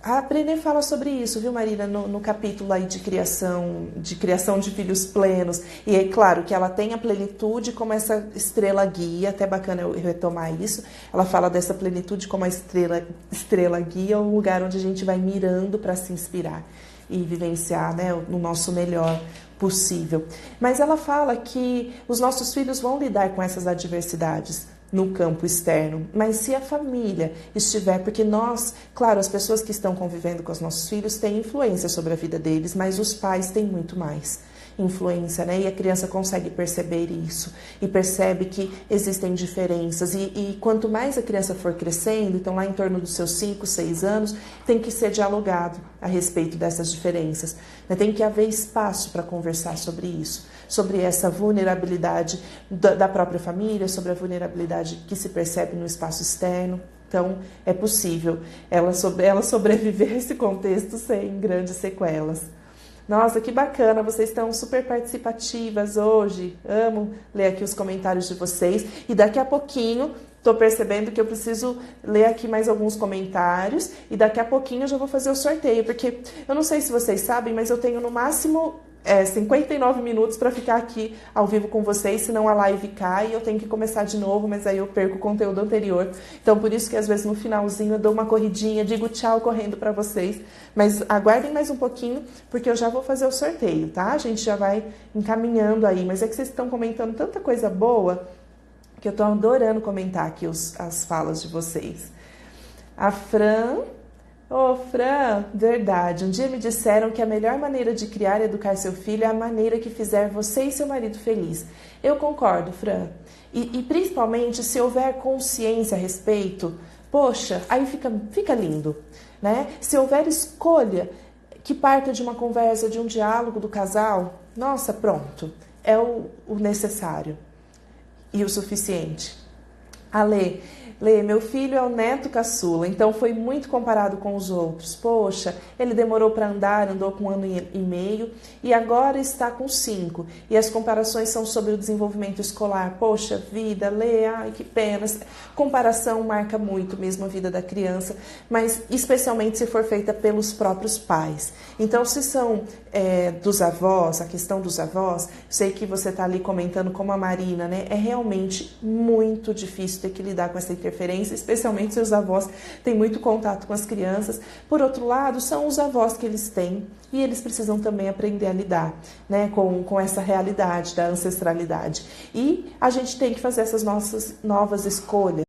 a Brené fala sobre isso, viu, Marina, no capítulo aí de criação de filhos plenos. E é claro que ela tem a plenitude como essa estrela guia, até bacana eu retomar isso. Ela fala dessa plenitude como a estrela guia, o lugar onde a gente vai mirando para se inspirar e vivenciar, né, o nosso melhor possível. Mas ela fala que os nossos filhos vão lidar com essas adversidades no campo externo, mas se a família estiver, porque nós, claro, as pessoas que estão convivendo com os nossos filhos têm influência sobre a vida deles, mas os pais têm muito mais influência, né? E a criança consegue perceber isso e percebe que existem diferenças e quanto mais a criança for crescendo, então lá em torno dos seus 5, 6 anos, tem que ser dialogado a respeito dessas diferenças, né? Tem que haver espaço para conversar sobre isso, sobre essa vulnerabilidade da própria família, sobre a vulnerabilidade que se percebe no espaço externo. Então, é possível ela sobreviver a esse contexto sem grandes sequelas. Nossa, que bacana, vocês estão super participativas hoje. Amo ler aqui os comentários de vocês. E daqui a pouquinho, estou percebendo que eu preciso ler aqui mais alguns comentários. E daqui a pouquinho eu já vou fazer o sorteio. Porque eu não sei se vocês sabem, mas eu tenho no máximo 59 minutos para ficar aqui ao vivo com vocês, senão a live cai e eu tenho que começar de novo, mas aí eu perco o conteúdo anterior. Então, por isso que às vezes no finalzinho eu dou uma corridinha, digo tchau correndo para vocês. Mas aguardem mais um pouquinho, porque eu já vou fazer o sorteio, tá? A gente já vai encaminhando aí. Mas é que vocês estão comentando tanta coisa boa que eu tô adorando comentar aqui as falas de vocês. A Fran... Ô, Fran, verdade. Um dia me disseram que a melhor maneira de criar e educar seu filho é a maneira que fizer você e seu marido feliz. Eu concordo, Fran. E principalmente se houver consciência a respeito, poxa, aí fica lindo, né? Se houver escolha que parta de uma conversa, de um diálogo do casal, nossa, pronto. É o necessário e o suficiente. Ale, meu filho é o neto caçula, então foi muito comparado com os outros. Poxa, ele demorou para andar, andou com 1 ano e meio e agora está com 5. E as comparações são sobre o desenvolvimento escolar. Poxa vida, Lê, ai que pena. Comparação marca muito mesmo a vida da criança, mas especialmente se for feita pelos próprios pais. Então, se são dos avós, a questão dos avós, sei que você está ali comentando como a Marina, né? É realmente muito difícil ter que lidar com essa interferência, especialmente se os avós têm muito contato com as crianças. Por outro lado, são os avós que eles têm e eles precisam também aprender a lidar, né, com essa realidade da ancestralidade. E a gente tem que fazer essas nossas novas escolhas,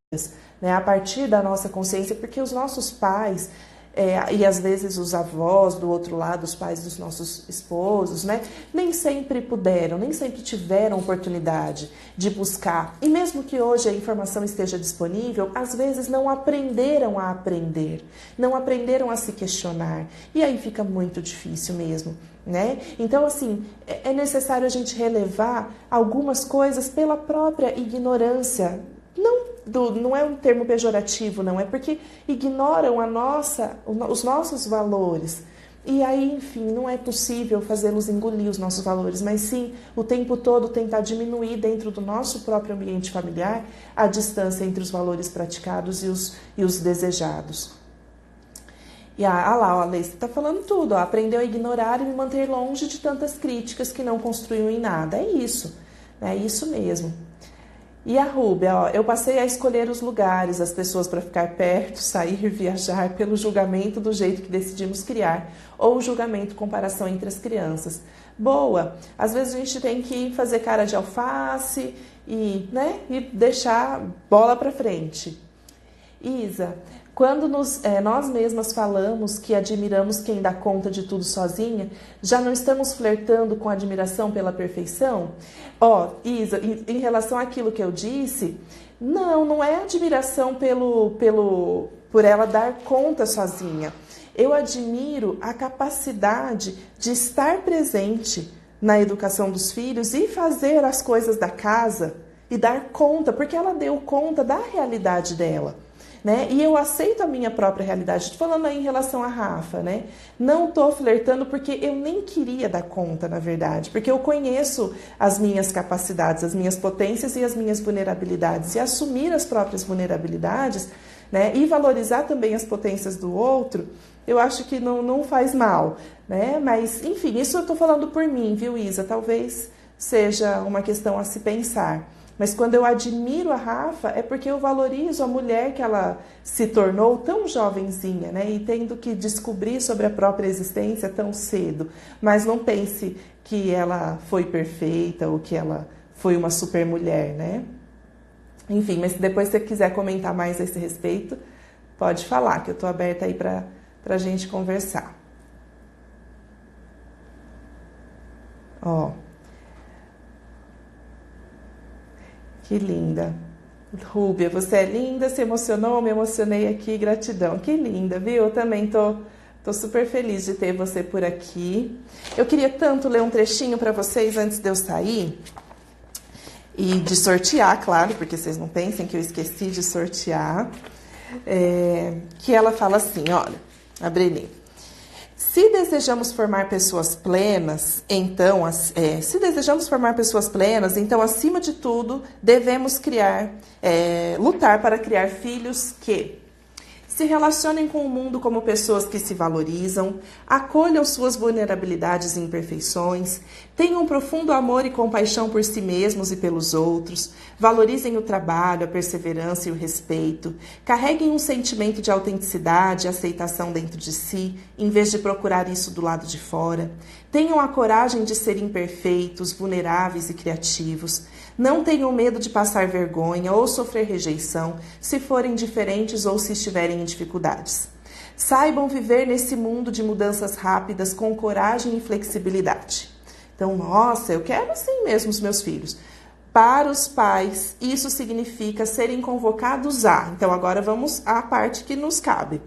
né, a partir da nossa consciência, porque os nossos pais... e às vezes os avós do outro lado, os pais dos nossos esposos, né, nem sempre puderam, nem sempre tiveram oportunidade de buscar. E mesmo que hoje a informação esteja disponível, às vezes não aprenderam a aprender, não aprenderam a se questionar. E aí fica muito difícil mesmo, né? Então, assim, é necessário a gente relevar algumas coisas pela própria ignorância. Não é um termo pejorativo, não, é porque ignoram os nossos valores, E aí, enfim, não é possível fazê-los engolir os nossos valores, mas sim o tempo todo tentar diminuir dentro do nosso próprio ambiente familiar a distância entre os valores praticados e os desejados. E lá, a Lei está falando tudo, aprendeu a ignorar e me manter longe de tantas críticas que não construíam em nada. É isso mesmo. E a Rúbia, eu passei a escolher os lugares, as pessoas para ficar perto, sair, viajar, pelo julgamento do jeito que decidimos criar, ou o julgamento comparação entre as crianças. Boa! Às vezes a gente tem que fazer cara de alface e deixar bola para frente. Isa, quando nós mesmas falamos que admiramos quem dá conta de tudo sozinha, já não estamos flertando com admiração pela perfeição? Isa, em relação àquilo que eu disse, não é admiração por ela dar conta sozinha. Eu admiro a capacidade de estar presente na educação dos filhos e fazer as coisas da casa e dar conta, porque ela deu conta da realidade dela. Né? E eu aceito a minha própria realidade. Estou falando aí em relação a Rafa, né? Não estou flertando porque eu nem queria dar conta, na verdade, porque eu conheço as minhas capacidades, as minhas potências e as minhas vulnerabilidades. E assumir as próprias vulnerabilidades, né? E valorizar também as potências do outro, eu acho que não faz mal, né? Mas, enfim, isso eu estou falando por mim, viu, Isa? Talvez seja uma questão a se pensar. Mas quando eu admiro a Rafa, é porque eu valorizo a mulher que ela se tornou tão jovenzinha, né? E tendo que descobrir sobre a própria existência tão cedo. Mas não pense que ela foi perfeita ou que ela foi uma super mulher, né? Enfim, mas se depois você quiser comentar mais a esse respeito, pode falar, que eu estou aberta aí para a gente conversar. Que linda. Rúbia, você é linda, se emocionou, me emocionei aqui, gratidão. Que linda, viu? Eu também tô super feliz de ter você por aqui. Eu queria tanto ler um trechinho para vocês antes de eu sair. E de sortear, claro, porque vocês não pensem que eu esqueci de sortear. Que ela fala assim, olha, a Brené. Se desejamos formar pessoas plenas, então, acima de tudo, devemos lutar para criar filhos que se relacionem com o mundo como pessoas que se valorizam, acolham suas vulnerabilidades e imperfeições, tenham um profundo amor e compaixão por si mesmos e pelos outros, valorizem o trabalho, a perseverança e o respeito, carreguem um sentimento de autenticidade e aceitação dentro de si, em vez de procurar isso do lado de fora, tenham a coragem de ser imperfeitos, vulneráveis e criativos, não tenham medo de passar vergonha ou sofrer rejeição se forem diferentes ou se estiverem em dificuldades. Saibam viver nesse mundo de mudanças rápidas com coragem e flexibilidade. Então, nossa, eu quero assim mesmo os meus filhos. Para os pais, isso significa serem convocados a... Então, agora vamos à parte que nos cabe.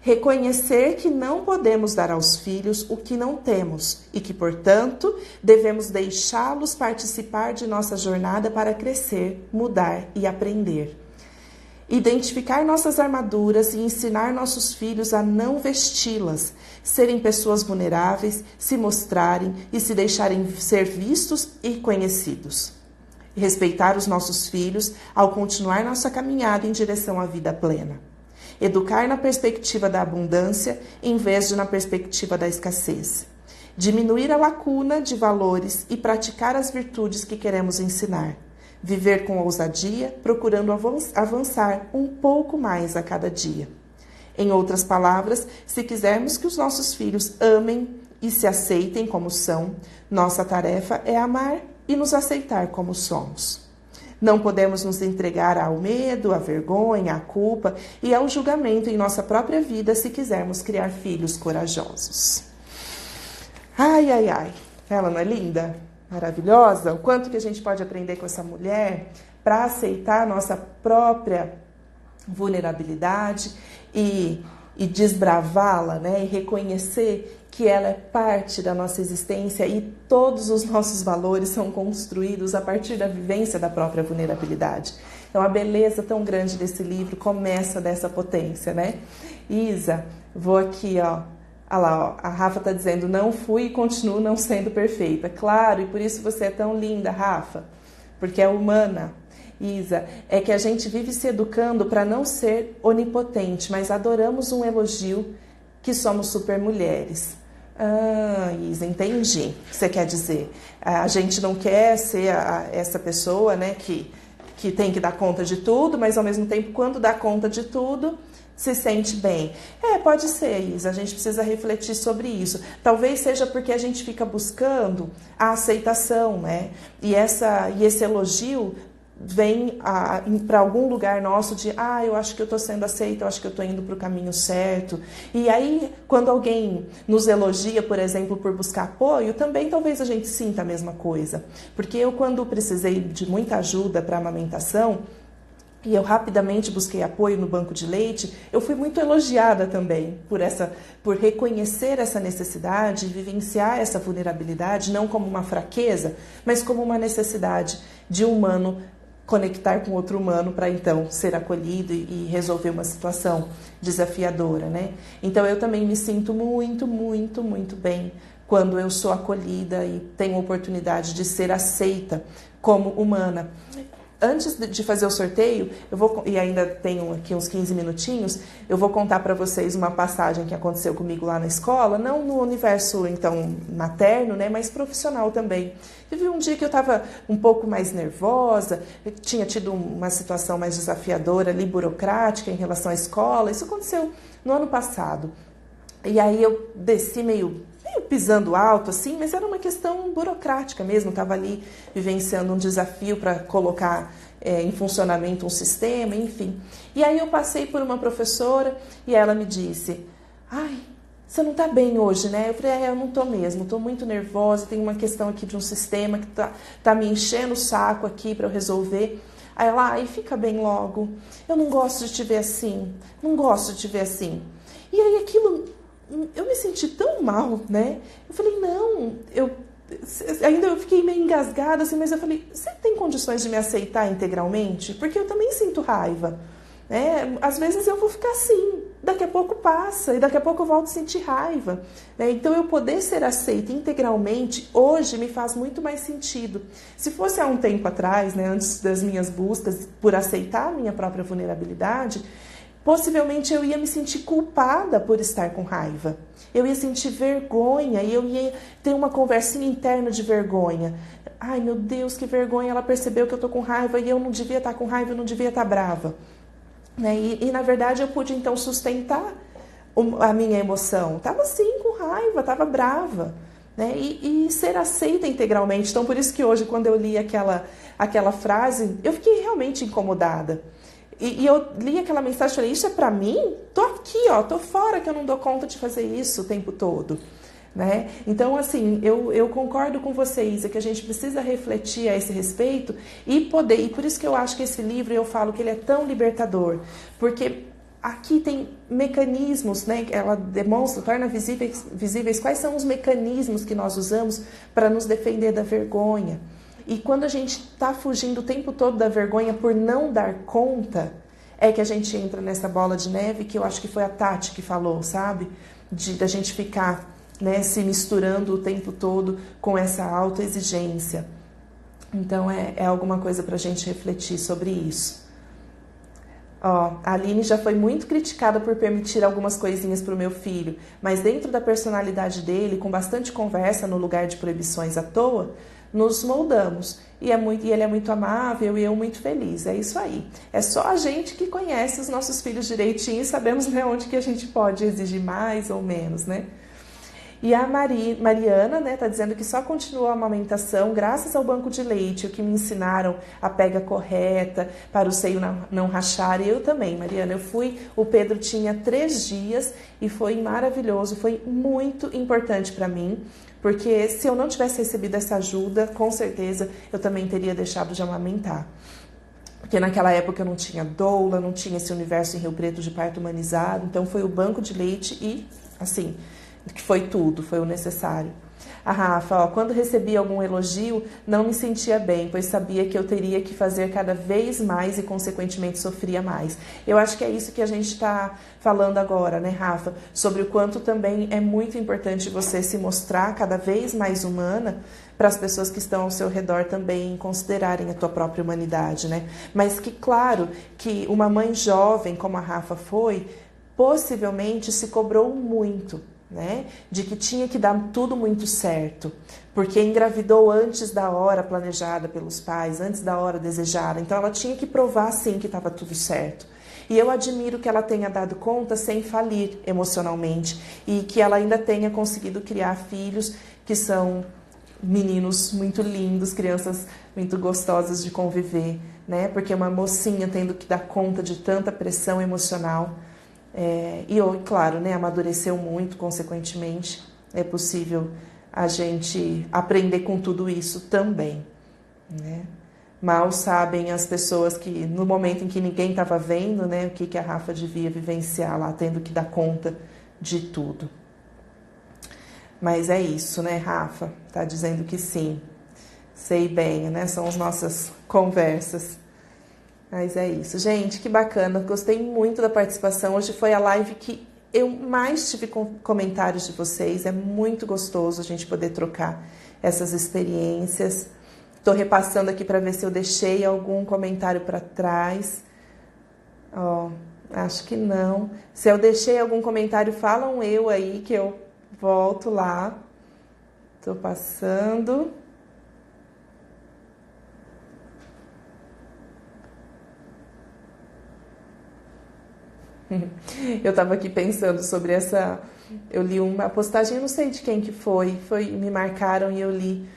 Reconhecer que não podemos dar aos filhos o que não temos e que, portanto, devemos deixá-los participar de nossa jornada para crescer, mudar e aprender. Identificar nossas armaduras e ensinar nossos filhos a não vesti-las, serem pessoas vulneráveis, se mostrarem e se deixarem ser vistos e conhecidos. Respeitar os nossos filhos ao continuar nossa caminhada em direção à vida plena. Educar na perspectiva da abundância em vez de na perspectiva da escassez. Diminuir a lacuna de valores e praticar as virtudes que queremos ensinar. Viver com ousadia, procurando avançar um pouco mais a cada dia. Em outras palavras, se quisermos que os nossos filhos amem e se aceitem como são, nossa tarefa é amar e nos aceitar como somos. Não podemos nos entregar ao medo, à vergonha, à culpa e ao julgamento em nossa própria vida se quisermos criar filhos corajosos. Ai, ai, ai. Ela não é linda? Maravilhosa? O quanto que a gente pode aprender com essa mulher para aceitar a nossa própria vulnerabilidade e desbravá-la, né? E reconhecer que ela é parte da nossa existência e todos os nossos valores são construídos a partir da vivência da própria vulnerabilidade. Então, a beleza tão grande desse livro começa dessa potência, né? Isa, vou aqui, Olha lá, ó, a Rafa está dizendo, não fui e continuo não sendo perfeita. Claro, e por isso você é tão linda, Rafa, porque é humana. Isa, é que a gente vive se educando para não ser onipotente, mas adoramos um elogio que somos super mulheres. Ah, Isa, entendi o que você quer dizer. A gente não quer ser essa pessoa, né, que tem que dar conta de tudo, mas ao mesmo tempo, quando dá conta de tudo, se sente bem. Pode ser, Isa, a gente precisa refletir sobre isso. Talvez seja porque a gente fica buscando a aceitação, né? E esse elogio vem para algum lugar nosso de eu acho que eu estou sendo aceita, eu acho que eu estou indo para o caminho certo. E aí, quando alguém nos elogia, por exemplo, por buscar apoio, também talvez a gente sinta a mesma coisa. Porque eu, quando precisei de muita ajuda para a amamentação, e eu rapidamente busquei apoio no banco de leite, eu fui muito elogiada também por reconhecer essa necessidade, vivenciar essa vulnerabilidade, não como uma fraqueza, mas como uma necessidade de um humano conectar com outro humano para então ser acolhido e resolver uma situação desafiadora, né? Então eu também me sinto muito, muito, muito bem quando eu sou acolhida e tenho a oportunidade de ser aceita como humana. Antes de fazer o sorteio, e ainda tenho aqui uns 15 minutinhos, eu vou contar para vocês uma passagem que aconteceu comigo lá na escola, não no universo, então, materno, né, mas profissional também. Teve um dia que eu estava um pouco mais nervosa, eu tinha tido uma situação mais desafiadora ali, burocrática, em relação à escola. Isso aconteceu no ano passado. E aí eu desci meio pisando alto, assim, mas era uma questão burocrática mesmo. Estava ali vivenciando um desafio para colocar em funcionamento um sistema, enfim. E aí eu passei por uma professora e ela me disse, você não está bem hoje, né? Eu falei, eu não estou mesmo, estou muito nervosa, tem uma questão aqui de um sistema que tá me enchendo o saco aqui para eu resolver. Aí ela, fica bem logo, eu não gosto de te ver assim, não gosto de te ver assim. E aí aquilo, eu me senti tão mal, né? Eu falei, não, ainda eu fiquei meio engasgada, assim, mas eu falei, você tem condições de me aceitar integralmente? Porque eu também sinto raiva. Às vezes eu vou ficar assim, daqui a pouco passa, e daqui a pouco eu volto a sentir raiva. Então eu poder ser aceita integralmente, hoje me faz muito mais sentido. Se fosse há um tempo atrás, né, antes das minhas buscas por aceitar a minha própria vulnerabilidade, possivelmente eu ia me sentir culpada por estar com raiva. Eu ia sentir vergonha e eu ia ter uma conversinha interna de vergonha. Ai, meu Deus, que vergonha, ela percebeu que eu tô com raiva e eu não devia estar com raiva, eu não devia estar brava. E na verdade eu pude então sustentar a minha emoção. Estava sim com raiva, estava brava. E ser aceita integralmente. Então por isso que hoje, quando eu li aquela frase, eu fiquei realmente incomodada. E eu li aquela mensagem e falei, isso é pra mim? Tô aqui, tô fora, que eu não dou conta de fazer isso o tempo todo. Então, assim, eu concordo com você, Isa, que a gente precisa refletir a esse respeito e por isso que eu acho que esse livro, eu falo que ele é tão libertador, porque aqui tem mecanismos, né? Ela demonstra, torna visíveis quais são os mecanismos que nós usamos para nos defender da vergonha. E quando a gente está fugindo o tempo todo da vergonha por não dar conta, é que a gente entra nessa bola de neve, que eu acho que foi a Tati que falou, sabe? Da gente ficar, se misturando o tempo todo com essa autoexigência. Então é alguma coisa para a gente refletir sobre isso. A Aline já foi muito criticada por permitir algumas coisinhas para o meu filho, mas dentro da personalidade dele, com bastante conversa no lugar de proibições à toa, nos moldamos. E ele é muito amável e eu muito feliz. É isso aí. É só a gente que conhece os nossos filhos direitinho e sabemos onde que a gente pode exigir mais ou menos, né? E a Mariana, tá dizendo que só continuou a amamentação graças ao banco de leite, o que me ensinaram a pega correta, para o seio não rachar. E eu também, Mariana, o Pedro tinha 3 dias e foi maravilhoso, foi muito importante para mim, porque se eu não tivesse recebido essa ajuda, com certeza eu também teria deixado de amamentar. Porque naquela época eu não tinha doula, não tinha esse universo em Rio Preto de parto humanizado, então foi o banco de leite e, assim, que foi tudo, foi o necessário. A Rafa, ó, quando recebi algum elogio, não me sentia bem, pois sabia que eu teria que fazer cada vez mais e, consequentemente, sofria mais. Eu acho que é isso que a gente está falando agora, né, Rafa? Sobre o quanto também é muito importante você se mostrar cada vez mais humana para as pessoas que estão ao seu redor também considerarem a tua própria humanidade, né? Mas que, claro, que uma mãe jovem, como a Rafa foi, possivelmente se cobrou muito, né? De que tinha que dar tudo muito certo, porque engravidou antes da hora planejada pelos pais, antes da hora desejada. Então ela tinha que provar sim que estava tudo certo. E eu admiro que ela tenha dado conta sem falir emocionalmente e que ela ainda tenha conseguido criar filhos que são meninos muito lindos, crianças muito gostosas de conviver, né? Porque uma mocinha tendo que dar conta de tanta pressão emocional. E, claro, né, amadureceu muito, consequentemente, é possível a gente aprender com tudo isso também, né? Mal sabem as pessoas que, no momento em que ninguém estava vendo, né, o que a Rafa devia vivenciar lá, tendo que dar conta de tudo. Mas é isso, né, Rafa? Tá dizendo que sim. Sei bem, né? São as nossas conversas. Mas é isso. Gente, que bacana. Gostei muito da participação. Hoje foi a live que eu mais tive comentários de vocês. É muito gostoso a gente poder trocar essas experiências. Estou repassando aqui para ver se eu deixei algum comentário para trás. Ó, acho que não. Se eu deixei algum comentário, falam eu aí que eu volto lá. Estou passando. Eu estava aqui pensando sobre essa... Eu li uma postagem, eu não sei de quem que foi, me marcaram e eu li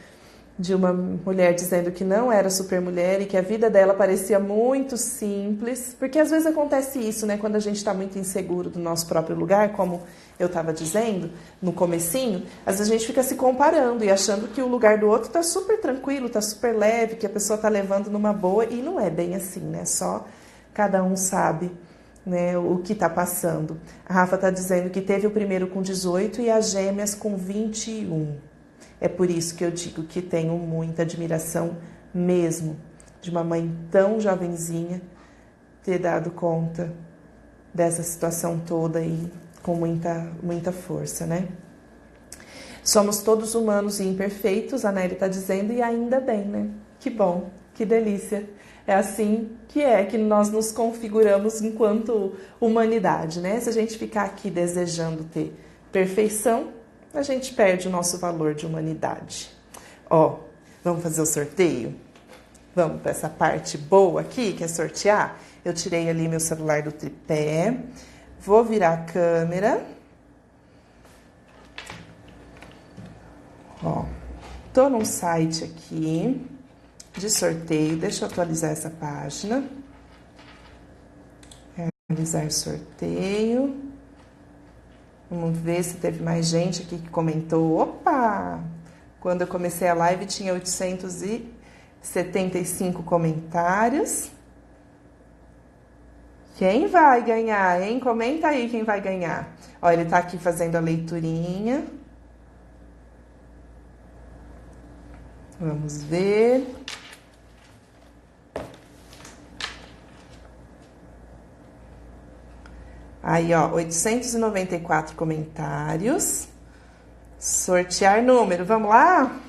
de uma mulher dizendo que não era super mulher e que a vida dela parecia muito simples, porque às vezes acontece isso, né? Quando a gente está muito inseguro do nosso próprio lugar, como eu estava dizendo no comecinho, às vezes a gente fica se comparando e achando que o lugar do outro está super tranquilo, está super leve, que a pessoa está levando numa boa, e não é bem assim, né? Só cada um sabe, né, o que está passando. A Rafa está dizendo que teve o primeiro com 18 e as gêmeas com 21. É por isso que eu digo que tenho muita admiração mesmo de uma mãe tão jovenzinha ter dado conta dessa situação toda e com muita força, né? Somos todos humanos e imperfeitos, a Nery está dizendo, e ainda bem, né? Que bom, que delícia. É assim que nós nos configuramos enquanto humanidade, né? Se a gente ficar aqui desejando ter perfeição, a gente perde o nosso valor de humanidade. Ó, vamos fazer o sorteio? Vamos para essa parte boa aqui, que é sortear? Eu tirei ali meu celular do tripé, vou virar a câmera. Ó, tô num site aqui de sorteio, deixa eu atualizar essa página. Realizar sorteio. Vamos ver se teve mais gente aqui que comentou. Opa! Quando eu comecei a live tinha 875 comentários. Quem vai ganhar, hein? Comenta aí quem vai ganhar. Ó, ele tá aqui fazendo a leiturinha. Vamos ver. Aí, ó, 894 comentários. Sortear número. Vamos lá?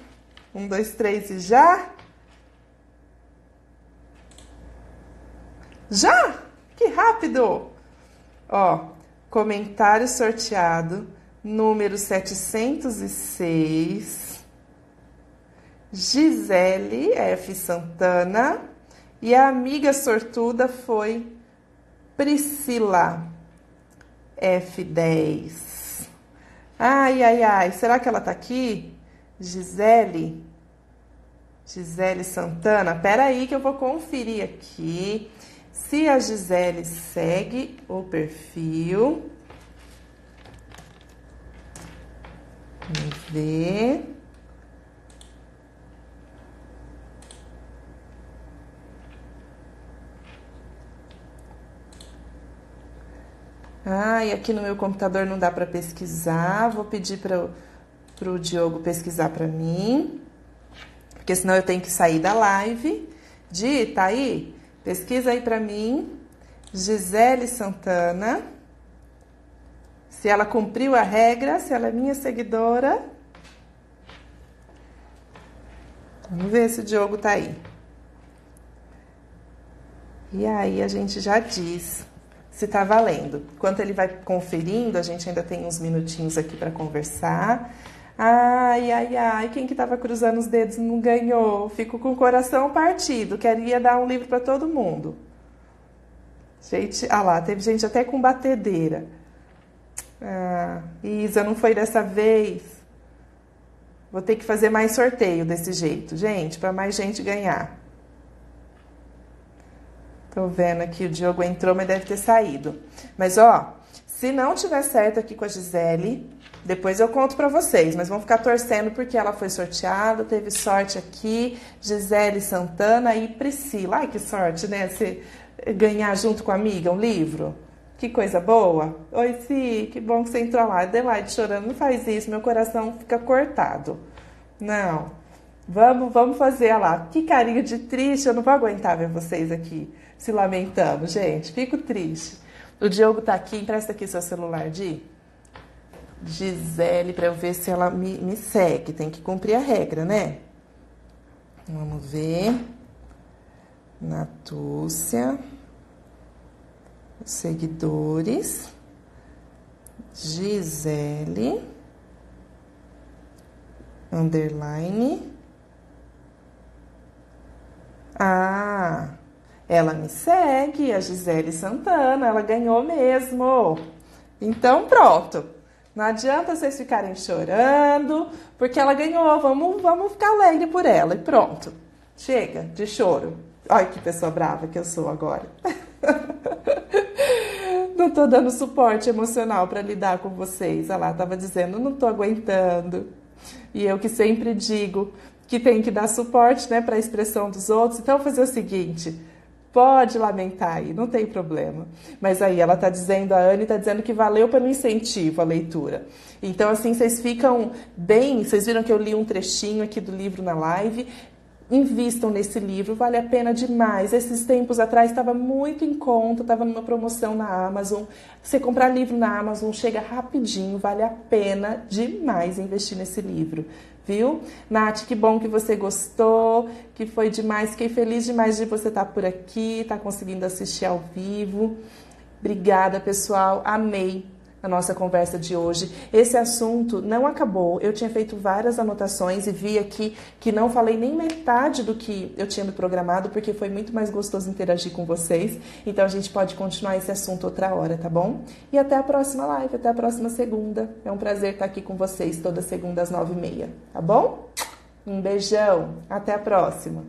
1, 2, 3 e já? Já? Que rápido! Ó, comentário sorteado, número 706. Gisele F. Santana. E a amiga sortuda foi Priscila F10. Ai, ai, ai. Será que ela tá aqui? Gisele Santana. Pera aí que eu vou conferir aqui se a Gisele segue o perfil. Vamos ver. Ai, aqui no meu computador não dá para pesquisar. Vou pedir para o Diogo pesquisar para mim, porque senão eu tenho que sair da live. Di, tá aí? Pesquisa aí para mim. Gisele Santana. Se ela cumpriu a regra, se ela é minha seguidora. Vamos ver se o Diogo tá aí. E aí a gente já diz se tá valendo. Enquanto ele vai conferindo, a gente ainda tem uns minutinhos aqui para conversar. Ai, ai, ai, quem que tava cruzando os dedos não ganhou. Fico com o coração partido. Queria dar um livro para todo mundo. Gente, ah lá, teve gente até com batedeira. Ah, Isa, não foi dessa vez. Vou ter que fazer mais sorteio desse jeito, gente, para mais gente ganhar. Tô vendo aqui, o Diogo entrou, mas deve ter saído. Mas, ó, se não tiver certo aqui com a Gisele, depois eu conto pra vocês. Mas vamos ficar torcendo porque ela foi sorteada, teve sorte aqui. Gisele Santana e Priscila. Ai, que sorte, né? Você ganhar junto com a amiga um livro. Que coisa boa. Oi, Si, que bom que você entrou lá. Adelaide chorando, não faz isso, meu coração fica cortado. Não, vamos fazer, olha lá. Que carinho de triste, eu não vou aguentar ver vocês aqui se lamentando, gente. Fico triste. O Diogo tá aqui, empresta aqui seu celular, Di. Gisele, pra eu ver se ela me segue. Tem que cumprir a regra, né? Vamos ver. Natúcia. Seguidores. Gisele. Underline. Ah, ela me segue, a Gisele Santana. Ela ganhou mesmo. Então, pronto. Não adianta vocês ficarem chorando, porque ela ganhou. Vamos ficar alegre por ela e pronto. Chega de choro. Olha que pessoa brava que eu sou agora. Não tô dando suporte emocional para lidar com vocês. Olha lá, tava dizendo, não tô aguentando. E eu que sempre digo que tem que dar suporte, né, para a expressão dos outros. Então, vou fazer o seguinte. Pode lamentar aí, não tem problema. Mas aí ela tá dizendo, a Anne tá dizendo que valeu pelo incentivo à leitura. Então, assim, vocês ficam bem. Vocês viram que eu li um trechinho aqui do livro na live. Invistam nesse livro, vale a pena demais. Esses tempos atrás estava muito em conta, estava numa promoção na Amazon. Você comprar livro na Amazon chega rapidinho, vale a pena demais investir nesse livro, viu? Nath, que bom que você gostou, que foi demais, fiquei feliz demais de você estar por aqui, estar conseguindo assistir ao vivo. Obrigada, pessoal, amei a nossa conversa de hoje. Esse assunto não acabou. Eu tinha feito várias anotações e vi aqui que não falei nem metade do que eu tinha me programado, porque foi muito mais gostoso interagir com vocês. Então a gente pode continuar esse assunto outra hora, tá bom? E até a próxima live, até a próxima segunda. É um prazer estar aqui com vocês toda segunda às 9h30, tá bom? Um beijão, até a próxima.